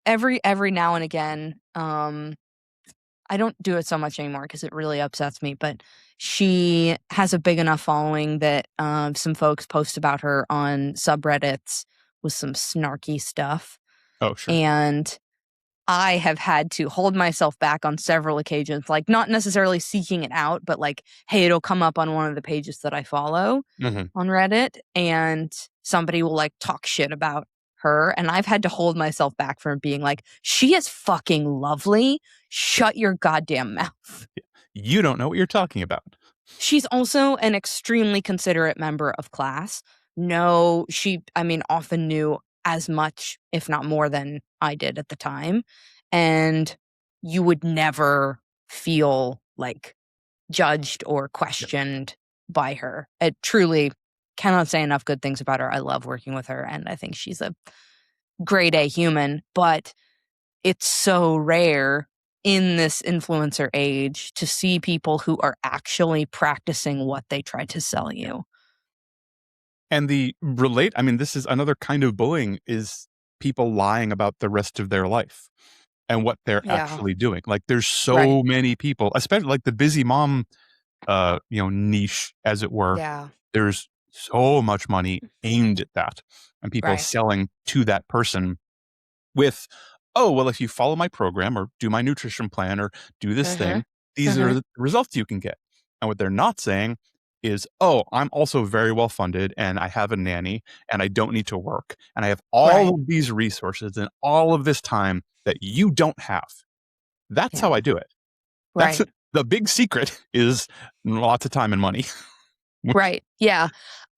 every now and again, I don't do it so much anymore because it really upsets me, but she has a big enough following that some folks post about her on subreddits with some snarky stuff. Oh, sure. And I have had to hold myself back on several occasions, like not necessarily seeking it out, but like, hey, it'll come up on one of the pages that I follow on Reddit and somebody will like talk shit about her. And I've had to hold myself back from being like, she is fucking lovely. Shut your goddamn mouth. You don't know what you're talking about. She's also an extremely considerate member of class. No, often knew as much, if not more than I did at the time. And you would never feel like judged or questioned by her. I truly cannot say enough good things about her. I love working with her and I think she's a grade A human, but it's so rare in this influencer age to see people who are actually practicing what they try to sell you. And this is another kind of bullying, is people lying about the rest of their life and what they're actually doing. Like there's so many people, especially like the busy mom, niche, as it were. Yeah. There's so much money aimed at that and people selling to that person with, oh, well, if you follow my program or do my nutrition plan or do this thing, these are the results you can get. And what they're not saying is, oh, I'm also very well funded and I have a nanny and I don't need to work and I have all of these resources and all of this time that you don't have. That's how I do it. That's the big secret, is lots of time and money. Right. Yeah.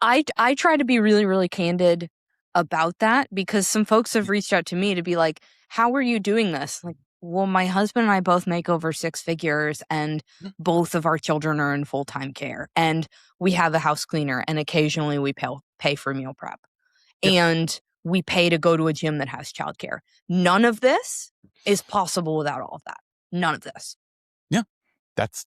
I try to be really, really candid about that, because some folks have reached out to me to be like, how are you doing this? Like, well, my husband and I both make over 6 figures, and both of our children are in full-time care, and we have a house cleaner, and occasionally we pay for meal prep. And we pay to go to a gym that has childcare. None of this is possible without all of that. None of this. Yeah. That's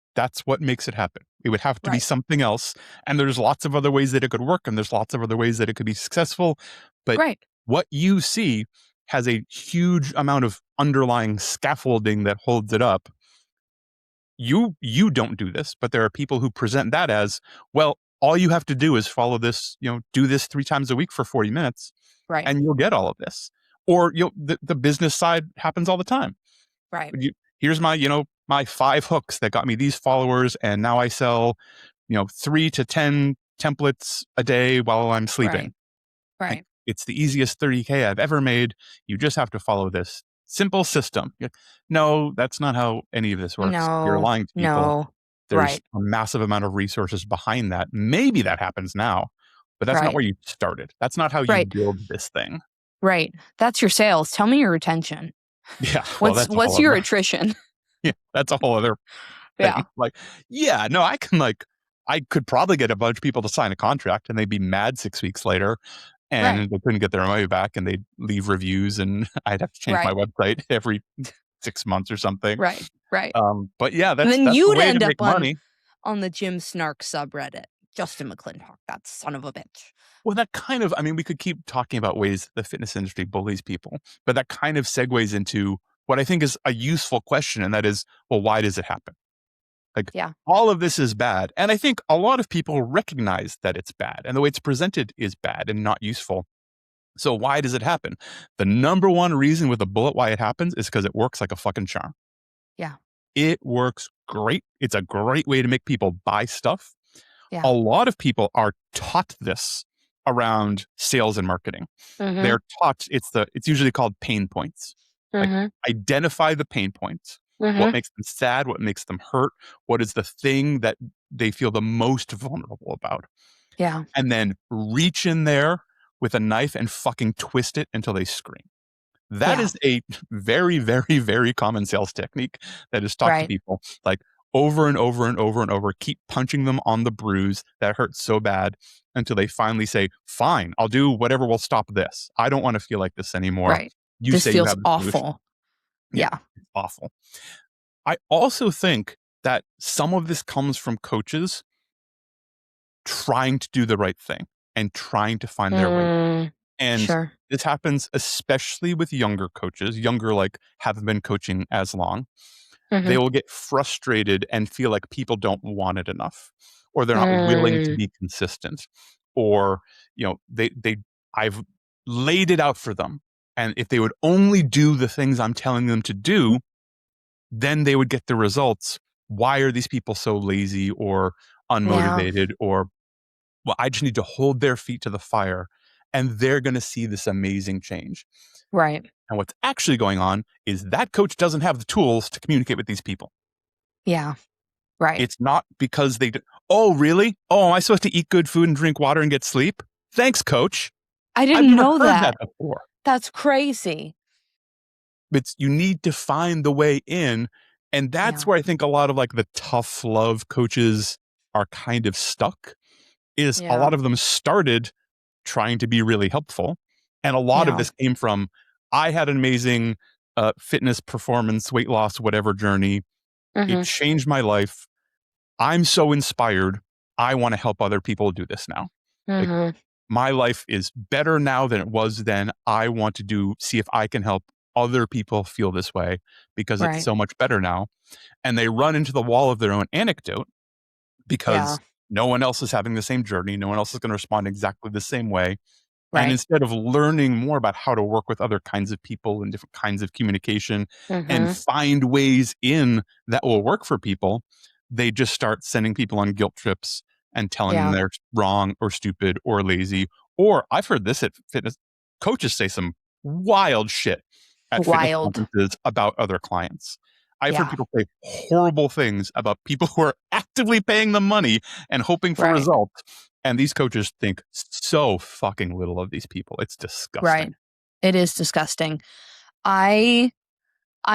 what makes it happen. It would have to be something else. And there's lots of other ways that it could work, and there's lots of other ways that it could be successful. But what you see has a huge amount of underlying scaffolding that holds it up. You don't do this, but there are people who present that as, well, all you have to do is follow this, do this 3 times a week for 40 minutes, and you'll get all of this. Or the business side happens all the time. Right. Here's my, my 5 hooks that got me these followers, and now I sell, 3 to 10 templates a day while I'm sleeping. Right. Like, it's the easiest 30K I've ever made. You just have to follow this simple system. No, that's not how any of this works. You're lying to people. No. There's a massive amount of resources behind that. Maybe that happens now, but that's not where you started. That's not how you build this thing. Right. That's your sales. Tell me your retention. Yeah. What's your attrition? Yeah. That's a whole other thing. No, I could probably get a bunch of people to sign a contract, and they'd be mad 6 weeks later, and they couldn't get their money back, and they'd leave reviews, and I'd have to change my website every 6 months or something. Right. But yeah, that's and then that's you'd the way end to up make money. on the Jim Snark subreddit. Justin McClintock, that son of a bitch. Well, that kind of, we could keep talking about ways the fitness industry bullies people, but that kind of segues into what I think is a useful question, and that is, well, why does it happen? All of this is bad. And I think a lot of people recognize that it's bad, and the way it's presented is bad and not useful. So why does it happen? The number one reason with a bullet why it happens is because it works like a fucking charm. Yeah. It works great. It's a great way to make people buy stuff. Yeah. A lot of people are taught this around sales and marketing. Mm-hmm. They're taught, it's usually called pain points. Like, identify the pain points. What makes them sad? What makes them hurt? What is the thing that they feel the most vulnerable about? Yeah. And then reach in there with a knife and fucking twist it until they scream. That is a very, very, very common sales technique that is taught to people. Like, over and over and over and over, keep punching them on the bruise that hurts so bad until they finally say, fine, I'll do whatever will stop this. I don't want to feel like this anymore. Right. You this say feels you have awful. Yeah. It's awful. I also think that some of this comes from coaches trying to do the right thing and trying to find their way. And this happens especially with younger coaches, haven't been coaching as long. They will get frustrated and feel like people don't want it enough, or they're not willing to be consistent, or, I've laid it out for them. And if they would only do the things I'm telling them to do, then they would get the results. Why are these people so lazy or unmotivated? Or, well, I just need to hold their feet to the fire, and they're going to see this amazing change. Right. And what's actually going on is that coach doesn't have the tools to communicate with these people. Yeah. Right. It's not because oh, really? Oh, am I supposed to eat good food and drink water and get sleep? Thanks, coach. I didn't know I've never heard that before. That's crazy. You need to find the way in. And that's where I think a lot of the tough love coaches are kind of stuck, is a lot of them started trying to be really helpful. And a lot of this came from, I had an amazing fitness, performance, weight loss, whatever journey. It changed my life. I'm so inspired. I want to help other people do this now. My life is better now than it was then. I want to see if I can help other people feel this way because it's so much better now. And they run into the wall of their own anecdote because no one else is having the same journey. No one else is going to respond exactly the same way. And instead of learning more about how to work with other kinds of people and different kinds of communication and find ways in that will work for people, they just start sending people on guilt trips and telling them they're wrong or stupid or lazy. Or I've heard this at fitness coaches say some wild shit at fitness conferences about other clients. I've heard people say horrible things about people who are actively paying them money and hoping for results. And these coaches think so fucking little of these people. It's disgusting. Right. It is disgusting. I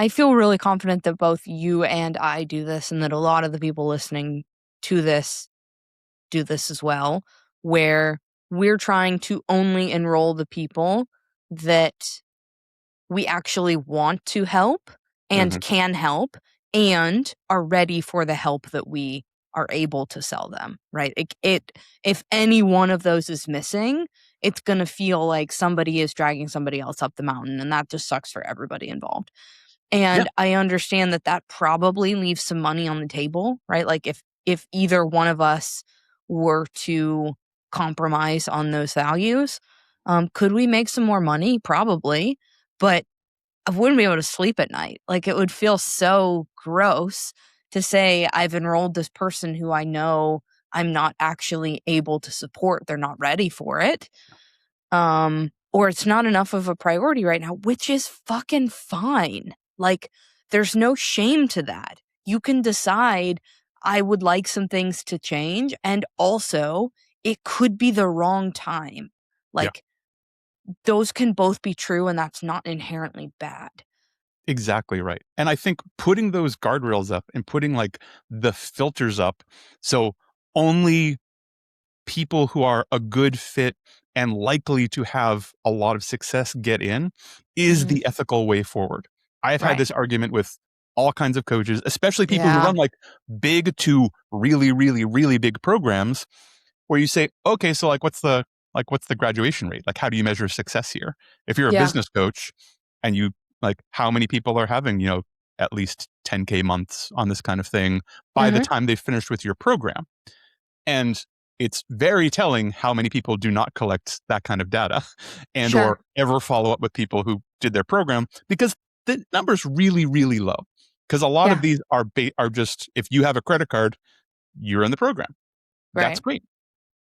feel really confident that both you and I do this, and that a lot of the people listening to this do this as well, where we're trying to only enroll the people that we actually want to help and can help and are ready for the help that we are able to sell them, right? If any one of those is missing, it's going to feel like somebody is dragging somebody else up the mountain, and that just sucks for everybody involved. And I understand that probably leaves some money on the table, right? Like if either one of us were to compromise on those values, could we make some more money? Probably, but I wouldn't be able to sleep at night. Like, it would feel so gross to say I've enrolled this person who I know I'm not actually able to support. They're not ready for it. Or it's not enough of a priority right now, which is fucking fine. Like, there's no shame to that. You can decide I would like some things to change, and also it could be the wrong time. Like, those can both be true, and that's not inherently bad. Exactly right. And I think putting those guardrails up and putting like the filters up, so only people who are a good fit and likely to have a lot of success get in is the ethical way forward. I have had this argument with all kinds of coaches, especially people who run like big to really, really, really big programs, where you say, okay, so what's the graduation rate? Like, how do you measure success here? If you're a business coach and you how many people are having, at least 10K months on this kind of thing by the time they've finished with your program. And it's very telling how many people do not collect that kind of data and or ever follow up with people who did their program, because the number's really, really low. Because a lot of these are just, if you have a credit card, you're in the program. That's great.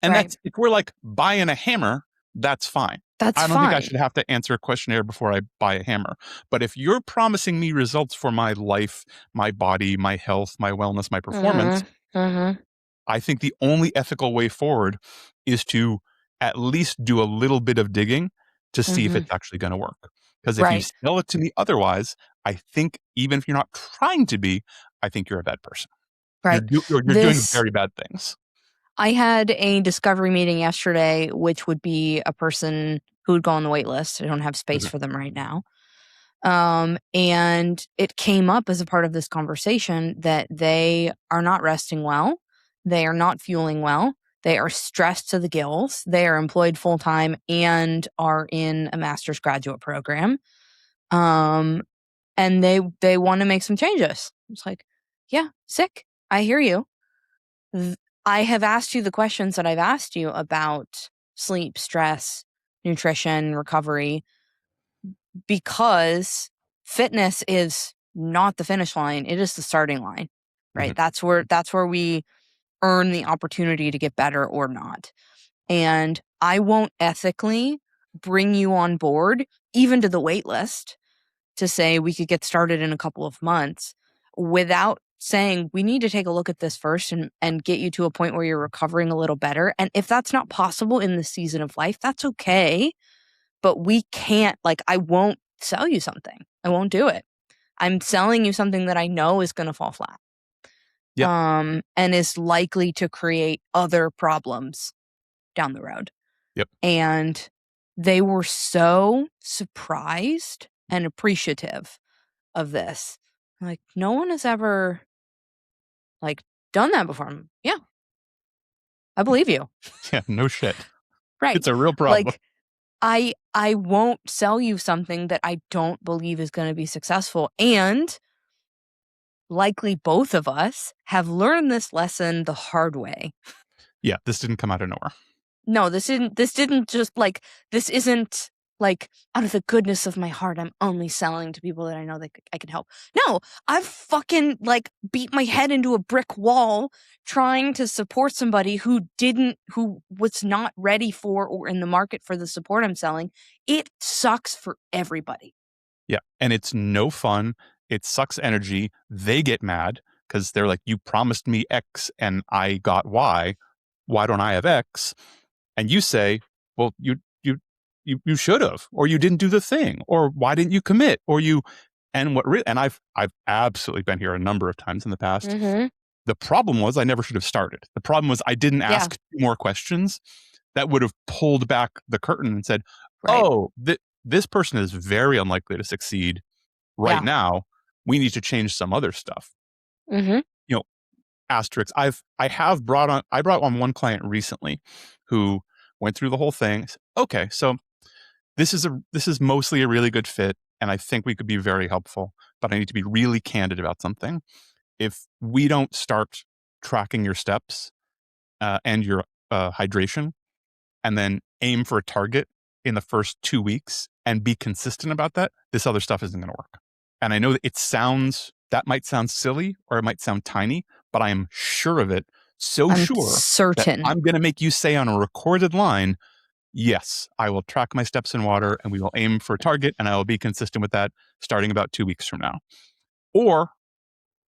And that's, if we're buying a hammer, that's fine. I don't think I should have to answer a questionnaire before I buy a hammer. But if you're promising me results for my life, my body, my health, my wellness, my performance, I think the only ethical way forward is to at least do a little bit of digging to see if it's actually going to work. Because if you sell it to me otherwise, I think even if you're not trying to be, I think you're a bad person. Right. You're doing very bad things. I had a discovery meeting yesterday, which would be a person who would go on the wait list. I don't have space for them right now. And it came up as a part of this conversation that they are not resting well. They are not fueling well. They are stressed to the gills. They are employed full time and are in a master's graduate program. And they want to make some changes. It's like, yeah, sick. I hear you. I have asked you the questions that I've asked you about sleep, stress, nutrition, recovery, because fitness is not the finish line. It is the starting line, right? That's where we earn the opportunity to get better or not. And I won't ethically bring you on board, even to the wait list, to say we could get started in a couple of months without saying we need to take a look at this first and get you to a point where you're recovering a little better. And if that's not possible in this season of life, that's okay. But we can't, I won't sell you something. I won't do it. I'm selling you something that I know is going to fall flat. Yep. And is likely to create other problems down the road. Yep. And they were so surprised and appreciative of this. Like, no one has ever done that before. Yeah. I believe you. Yeah, no shit. Right. It's a real problem. I won't sell you something that I don't believe is going to be successful. And likely both of us have learned this lesson the hard way. Yeah, this didn't come out of nowhere. No, this isn't out of the goodness of my heart, I'm only selling to people that I know that I can help. No, I've fucking beat my head into a brick wall trying to support somebody who was not ready for or in the market for the support I'm selling. It sucks for everybody. Yeah. And it's no fun. It sucks energy. They get mad because they're like, you promised me X and I got Y. why don't I have X? And you say, well, you should have, or you didn't do the thing, or why didn't you commit, or and I've absolutely been here a number of times in the past. Mm-hmm. The problem was I never should have started. The problem was I didn't ask 2 more questions that would have pulled back the curtain and said, oh, this person is very unlikely to succeed right now. We need to change some other stuff. Mm-hmm. Asterisks. I brought on one client recently who went through the whole thing. Okay, so this is mostly a really good fit, and I think we could be very helpful, but I need to be really candid about something. If we don't start tracking your steps and your hydration, and then aim for a target in the first 2 weeks and be consistent about that, this other stuff isn't going to work. And I know that might sound silly or it might sound tiny, but I am sure of it. I'm certain that I'm going to make you say on a recorded line, yes, I will track my steps in water and we will aim for a target and I will be consistent with that starting about 2 weeks from now. Or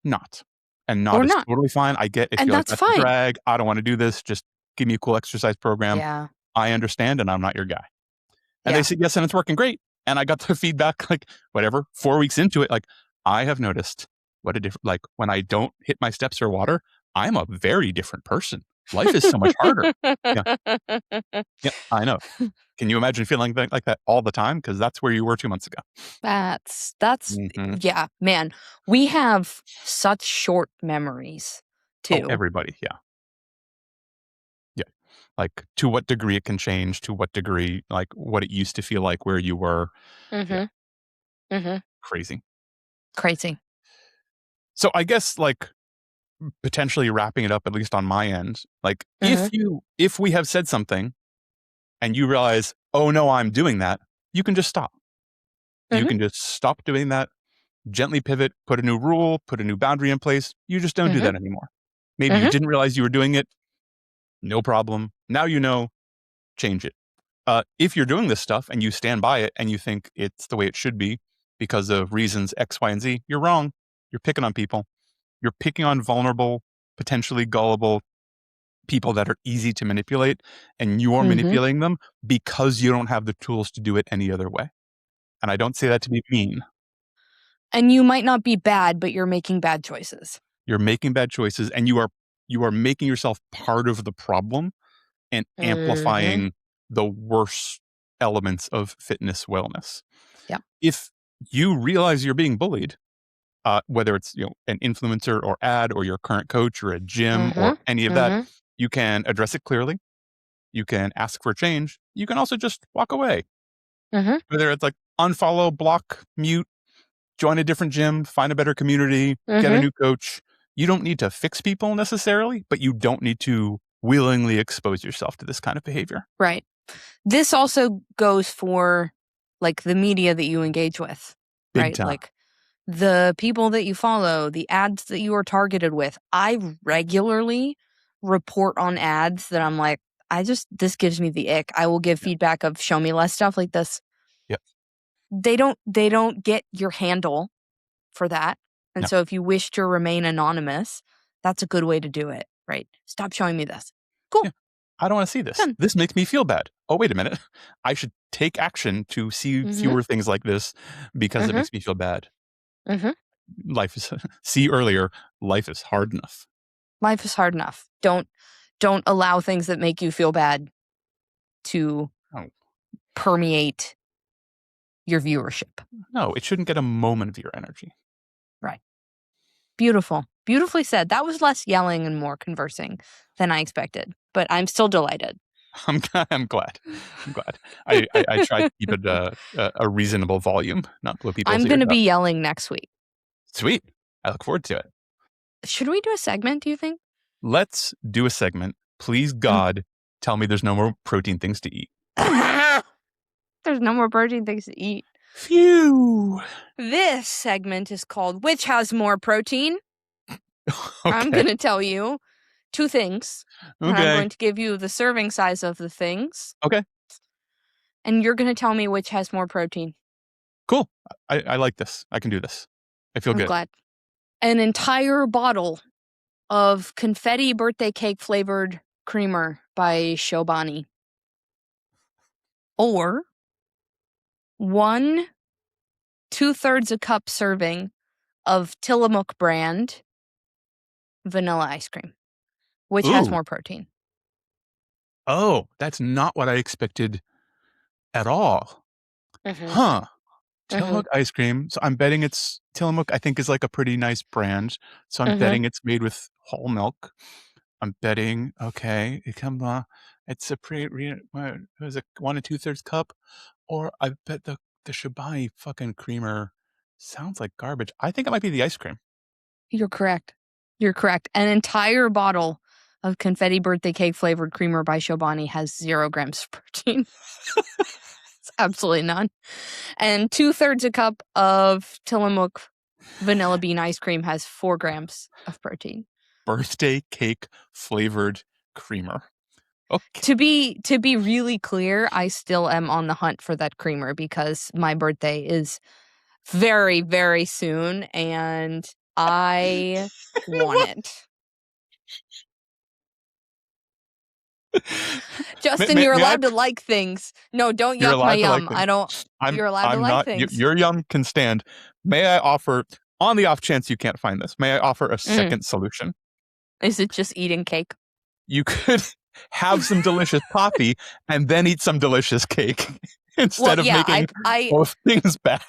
not. And not is totally fine. I get if you're like, that's fine. Drag. I don't want to do this. Just give me a cool exercise program. Yeah. I understand and I'm not your guy. And they said yes, and it's working great. And I got the feedback, 4 weeks into it, I have noticed what a different, when I don't hit my steps or water, I'm a very different person. Life is so much harder. Yeah, I know. Can you imagine feeling like that all the time? Because that's where you were 2 months ago. That's yeah, man. We have such short memories too. Oh, everybody, yeah. To what degree it can change, to what degree, what it used to feel like where you were. Mm-hmm. Yeah. Mm-hmm. Crazy. So I guess potentially wrapping it up, at least on my end, if we have said something and you realize, oh no, I'm doing that, you can just stop. Mm-hmm. You can just stop doing that, gently pivot, put a new rule, put a new boundary in place. You just don't do that anymore. Maybe you didn't realize you were doing it. No problem. Now you know, change it. If you're doing this stuff and you stand by it and you think it's the way it should be because of reasons X, Y, and Z, you're wrong. You're picking on people. You're picking on vulnerable, potentially gullible people that are easy to manipulate, and you're manipulating them because you don't have the tools to do it any other way. And I don't say that to be mean. And you might not be bad, but you're making bad choices. You're making bad choices, and you are making yourself part of the problem and amplifying the worst elements of fitness wellness. Yeah. If you realize you're being bullied, whether it's an influencer or ad or your current coach or a gym or any of that, you can address it clearly. You can ask for change. You can also just walk away. Whether it's unfollow, block, mute, join a different gym, find a better community, get a new coach. You don't need to fix people necessarily, but you don't need to willingly expose yourself to this kind of behavior. Right. This also goes for the media that you engage with. Big right? Time. The people that you follow, the ads that you are targeted with. I regularly report on ads that I'm this gives me the ick. I will give feedback of show me less stuff like this. Yep. They don't get your handle for that. And so if you wish to remain anonymous, that's a good way to do it, right? Stop showing me this. Cool. Yeah. I don't want to see this. This makes me feel bad. Oh, wait a minute. I should take action to see fewer things like this because it makes me feel bad. Life is, see earlier, life is hard enough. Life is hard enough. Don't allow things that make you feel bad to permeate your viewership. No, it shouldn't get a moment of your energy. Right. Beautiful. Beautifully said. That was less yelling and more conversing than I expected, but I'm still delighted. I'm glad. I try to keep it a reasonable volume, not blow people's ears I'm going to be yelling next week. Sweet. I look forward to it. Should we do a segment, do you think? Let's do a segment. Please, God, tell me there's no more protein things to eat. There's no more protein things to eat. Phew. This segment is called Which Has More Protein? Okay. I'm going to tell you 2 things. Okay. And I'm going to give you the serving size of the things. Okay. And you're going to tell me which has more protein. Cool. I like this. I can do this. I feel good. I'm glad. An entire bottle of confetti birthday cake flavored creamer by Chobani. Or 1 2/3 a cup serving of Tillamook brand vanilla ice cream, which has more protein. Oh, that's not what I expected at all. Mm-hmm. Huh. Tillamook ice cream. So I'm betting it's Tillamook, I think, is like a pretty nice brand. So I'm betting it's made with whole milk. I'm betting, okay, it's a what is it, 1 2/3 cup? Or I bet the Chobani fucking creamer sounds like garbage. I think it might be the ice cream. You're correct. An entire bottle of confetti birthday cake flavored creamer by Chobani has 0 grams of protein. It's absolutely none. And 2/3 a cup of Tillamook vanilla bean ice cream has 4 grams of protein. Birthday cake flavored creamer. Okay. To be really clear, I still am on the hunt for that creamer because my birthday is very, very soon and I want it. Justin, you're allowed to like things. No, don't yuck my yum. You're allowed to like things. Your yum can stand. May I offer, on the off chance you can't find this, may I offer a second solution? Is it just eating cake? You could have some delicious coffee and then eat some delicious cake instead of making both things bad.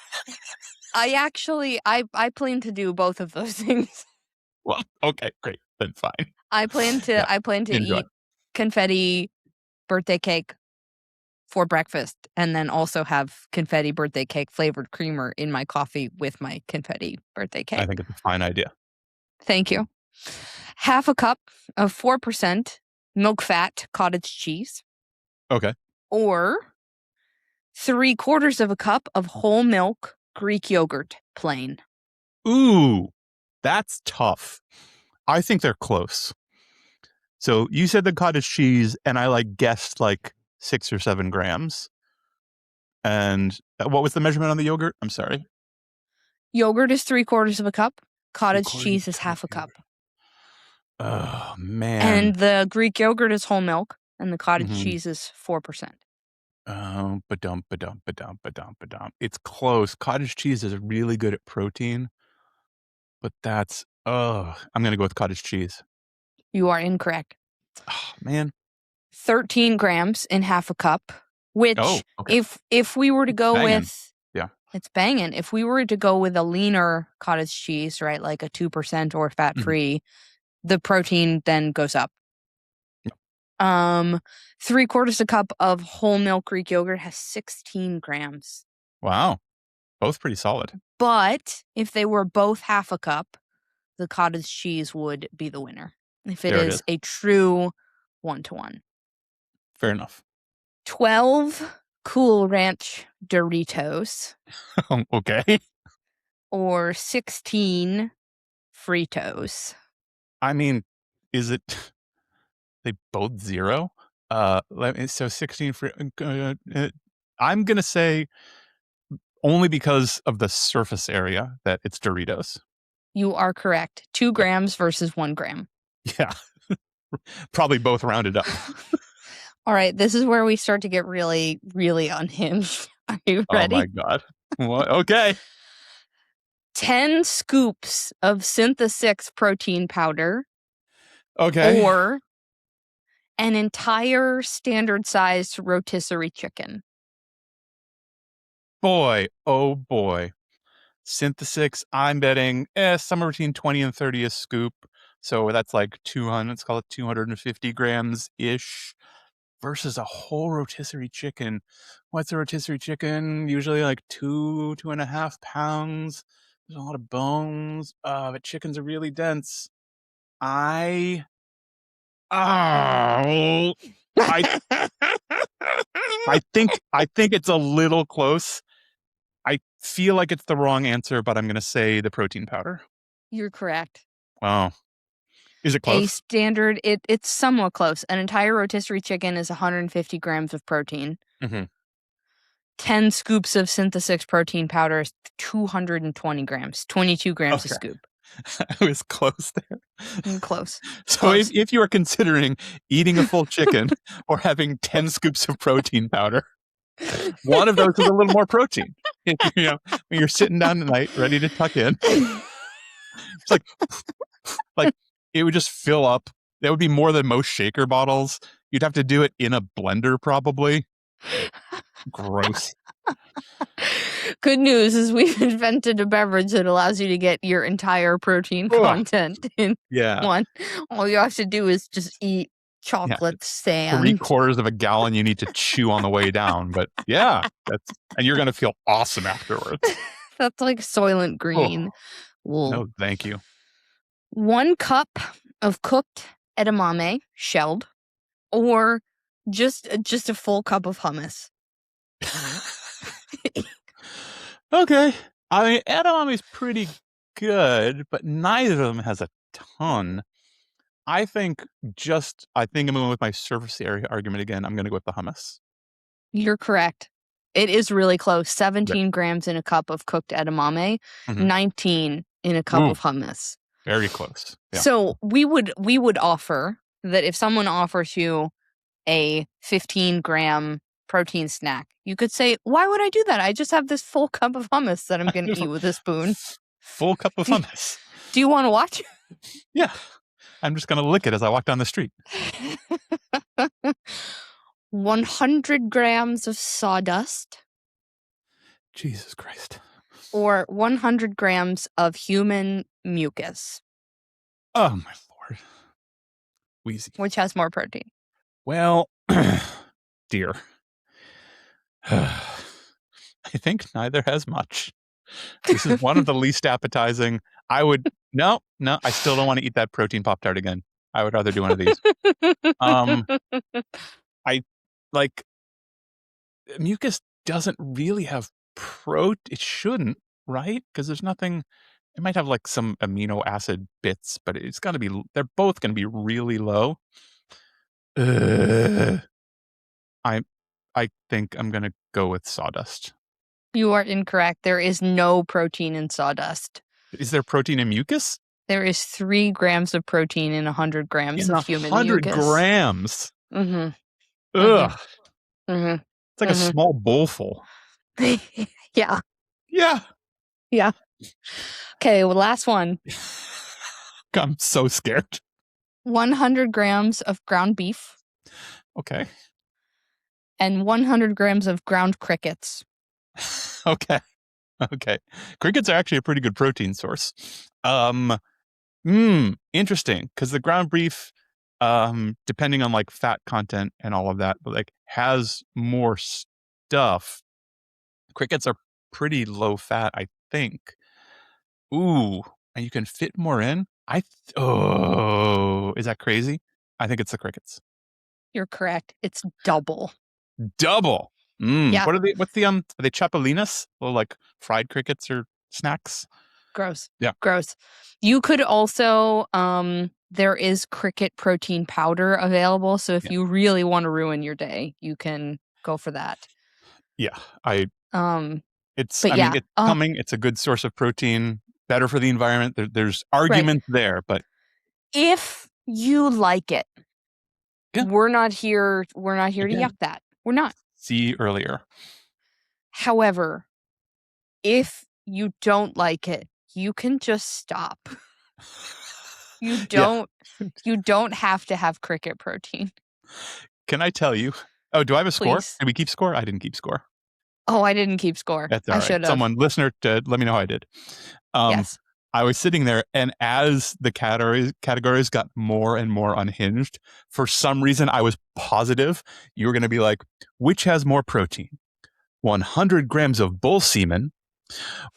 I plan to do both of those things. Well, okay, great. Then fine. I plan to eat confetti birthday cake for breakfast and then also have confetti birthday cake flavored creamer in my coffee with my confetti birthday cake. I think it's a fine idea. Thank you. 1/2 cup of 4% milk fat cottage cheese. Okay. Or 3/4 cup of whole milk Greek yogurt plain. Ooh, that's tough. I think they're close. So you said the cottage cheese, and I guessed 6 or 7 grams. And what was the measurement on the yogurt? I'm sorry. Yogurt is 3/4 cup. Cottage cheese is 1/2 cup. Oh man! And the Greek yogurt is whole milk, and the cottage cheese is 4%. Oh, ba-dum. It's close. Cottage cheese is really good at protein, but I'm gonna go with cottage cheese. You are incorrect. Oh, man. 13 grams in 1/2 cup, which if we were to go with, it's banging. If we were to go with a leaner cottage cheese, right, like a 2% or fat-free, the protein then goes up. 3/4 cup of whole milk Greek yogurt has 16 grams. Wow. Both pretty solid. But if they were both 1/2 cup, the cottage cheese would be the winner. If it is a true 1-to-1. Fair enough. 12 Cool Ranch Doritos. Okay. Or 16 Fritos. I mean, is it they both 0? So 16 I'm going to say only because of the surface area that it's Doritos. You are correct. 2 grams versus 1 gram. Yeah. Probably both rounded up. All right. This is where we start to get really, really unhinged. Are you ready? Oh my God. What? Okay. 10 scoops of Synth-6 protein powder. Okay. Or an entire standard-sized rotisserie chicken. Boy, oh boy. Synth-6, I'm betting somewhere between 20 and 30 a scoop. So that's 200, let's call it 250 grams-ish versus a whole rotisserie chicken. What's a rotisserie chicken? Usually 2.5 pounds. There's a lot of bones. But chickens are really dense. I think it's a little close. I feel like it's the wrong answer, but I'm going to say the protein powder. You're correct. Wow. Is it close? A standard, it's somewhat close. An entire rotisserie chicken is 150 grams of protein. 10 scoops of Synth-6 protein powder is 220 grams, 22 grams a scoop. I was close there. Close. So close. If you are considering eating a full chicken or having 10 scoops of protein powder, one of those is a little more protein. When you're sitting down tonight, ready to tuck in, it's like it would just fill up. That would be more than most shaker bottles. You'd have to do it in a blender, probably. Gross. Good news is we've invented a beverage that allows you to get your entire protein content in one. All you have to do is just eat chocolate sand. 3/4 of a gallon you need to chew on the way down. But and you're going to feel awesome afterwards. That's like Soylent Green. No, thank you. 1 cup of cooked edamame, shelled, or just a full cup of hummus. Okay. I mean, edamame is pretty good, but neither of them has a ton. I think I'm going with my surface area argument again. I'm going to go with the hummus. You're correct. It is really close. 17 grams in a cup of cooked edamame, 19 in a cup of hummus. Very close. Yeah. So we would offer that if someone offers you a 15-gram protein snack, you could say, why would I do that? I just have this full cup of hummus that I'm going to eat with a spoon. Full cup of hummus. Do you want to watch? Yeah. I'm just going to lick it as I walk down the street. 100 grams of sawdust. Jesus Christ. Or 100 grams of human mucus. Oh, my Lord. Wheezy. Which has more protein? Well, dear. I think neither has much. This is one of the least appetizing. I still don't want to eat that protein Pop-Tart again. I would rather do one of these. Mucus doesn't really have it shouldn't, right? Because there's nothing. It might have like some amino acid bits, but they're both going to be really low. I think I'm going to go with sawdust. You are incorrect. There is no protein in sawdust. Is there protein in mucus? There is 3 grams of protein in 100 grams of human mucus. 100 grams? Mm-hmm. Ugh. Mm-hmm. It's like a small bowlful. Yeah. Yeah. Yeah. Okay, well, last one. I'm so scared. 100 grams of ground beef. Okay. And 100 grams of ground crickets. Okay. Crickets are actually a pretty good protein source. Interesting. Because the ground beef, depending on like fat content and all of that, but like has more stuff. Crickets are pretty low fat, I think. Ooh, and you can fit more in. Is that crazy? I think it's the crickets. You're correct. It's double. Double. Yeah. What are they? Are they chapelinas? Little like fried crickets or snacks? Gross. Yeah. Gross. You could also, there is cricket protein powder available. So if you really want to ruin your day, you can go for that. Yeah. It's coming. It's a good source of protein, better for the environment. There's arguments there, but if you like it, we're not here to yuck that. We're not. See earlier. However, if you don't like it, you can just stop. You don't have to have cricket protein. Can I tell you? Oh, do I have a score? Did we keep score? I didn't keep score. Oh, I didn't keep score. That's all right. I should have. Someone, listener, let me know how I did. Yes. I was sitting there, and as the categories got more and more unhinged, for some reason, I was positive you were going to be like, which has more protein? 100 grams of bull semen,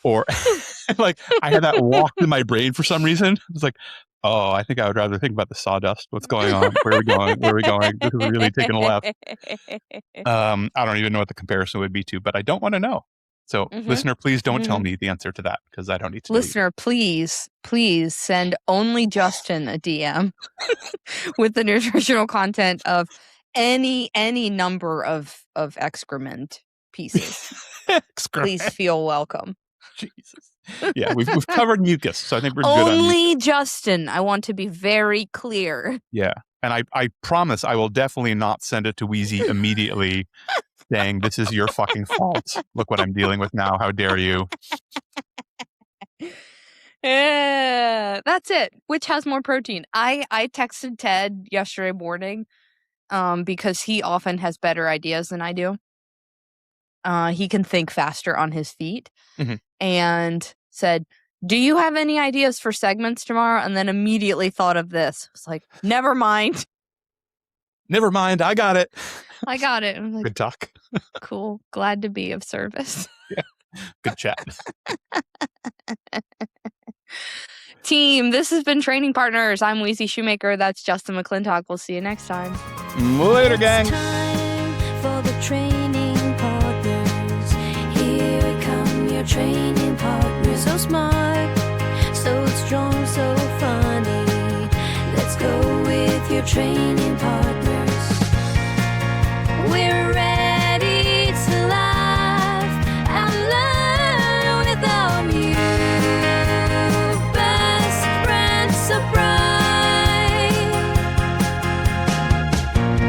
or like I had that walk in my brain for some reason. I was like, oh, I think I would rather think about the sawdust. What's going on? Where are we going? This is really taking a left. I don't even know what the comparison would be to, but I don't want to know. So, listener, please don't tell me the answer to that because I don't need to. Listener, please send only Justin a DM with the nutritional content of any number of excrement pieces. Please feel welcome. Jesus. Yeah, we've covered mucus, so I think we're good on Only Justin. I want to be very clear. Yeah. And I promise I will definitely not send it to Wheezy immediately saying, this is your fucking fault. Look what I'm dealing with now. How dare you? Yeah, that's it. Which has more protein? I texted Ted yesterday morning because he often has better ideas than I do. He can think faster on his feet. Mm-hmm. And said, do you have any ideas for segments tomorrow? And then immediately thought of this. It's like, never mind. Never mind. I got it. I got it. I'm like, good talk. Cool. Glad to be of service. Yeah. Good chat. Team, this has been Training Partners. I'm Wheezy Shoemaker. That's Justin McClintock. We'll see you next time. Later, gang. It's time for the training partners. Here come your training partners. So smart, so strong, so funny. Let's go with your training partners. We're ready to laugh and learn with our new best friend surprise.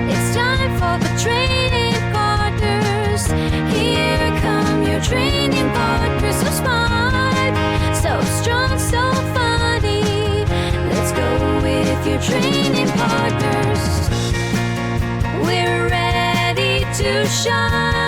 It's time for the training partners. Here come your training partners. So smart, so strong, so funny. Let's go with your training partners. We're ready to shine.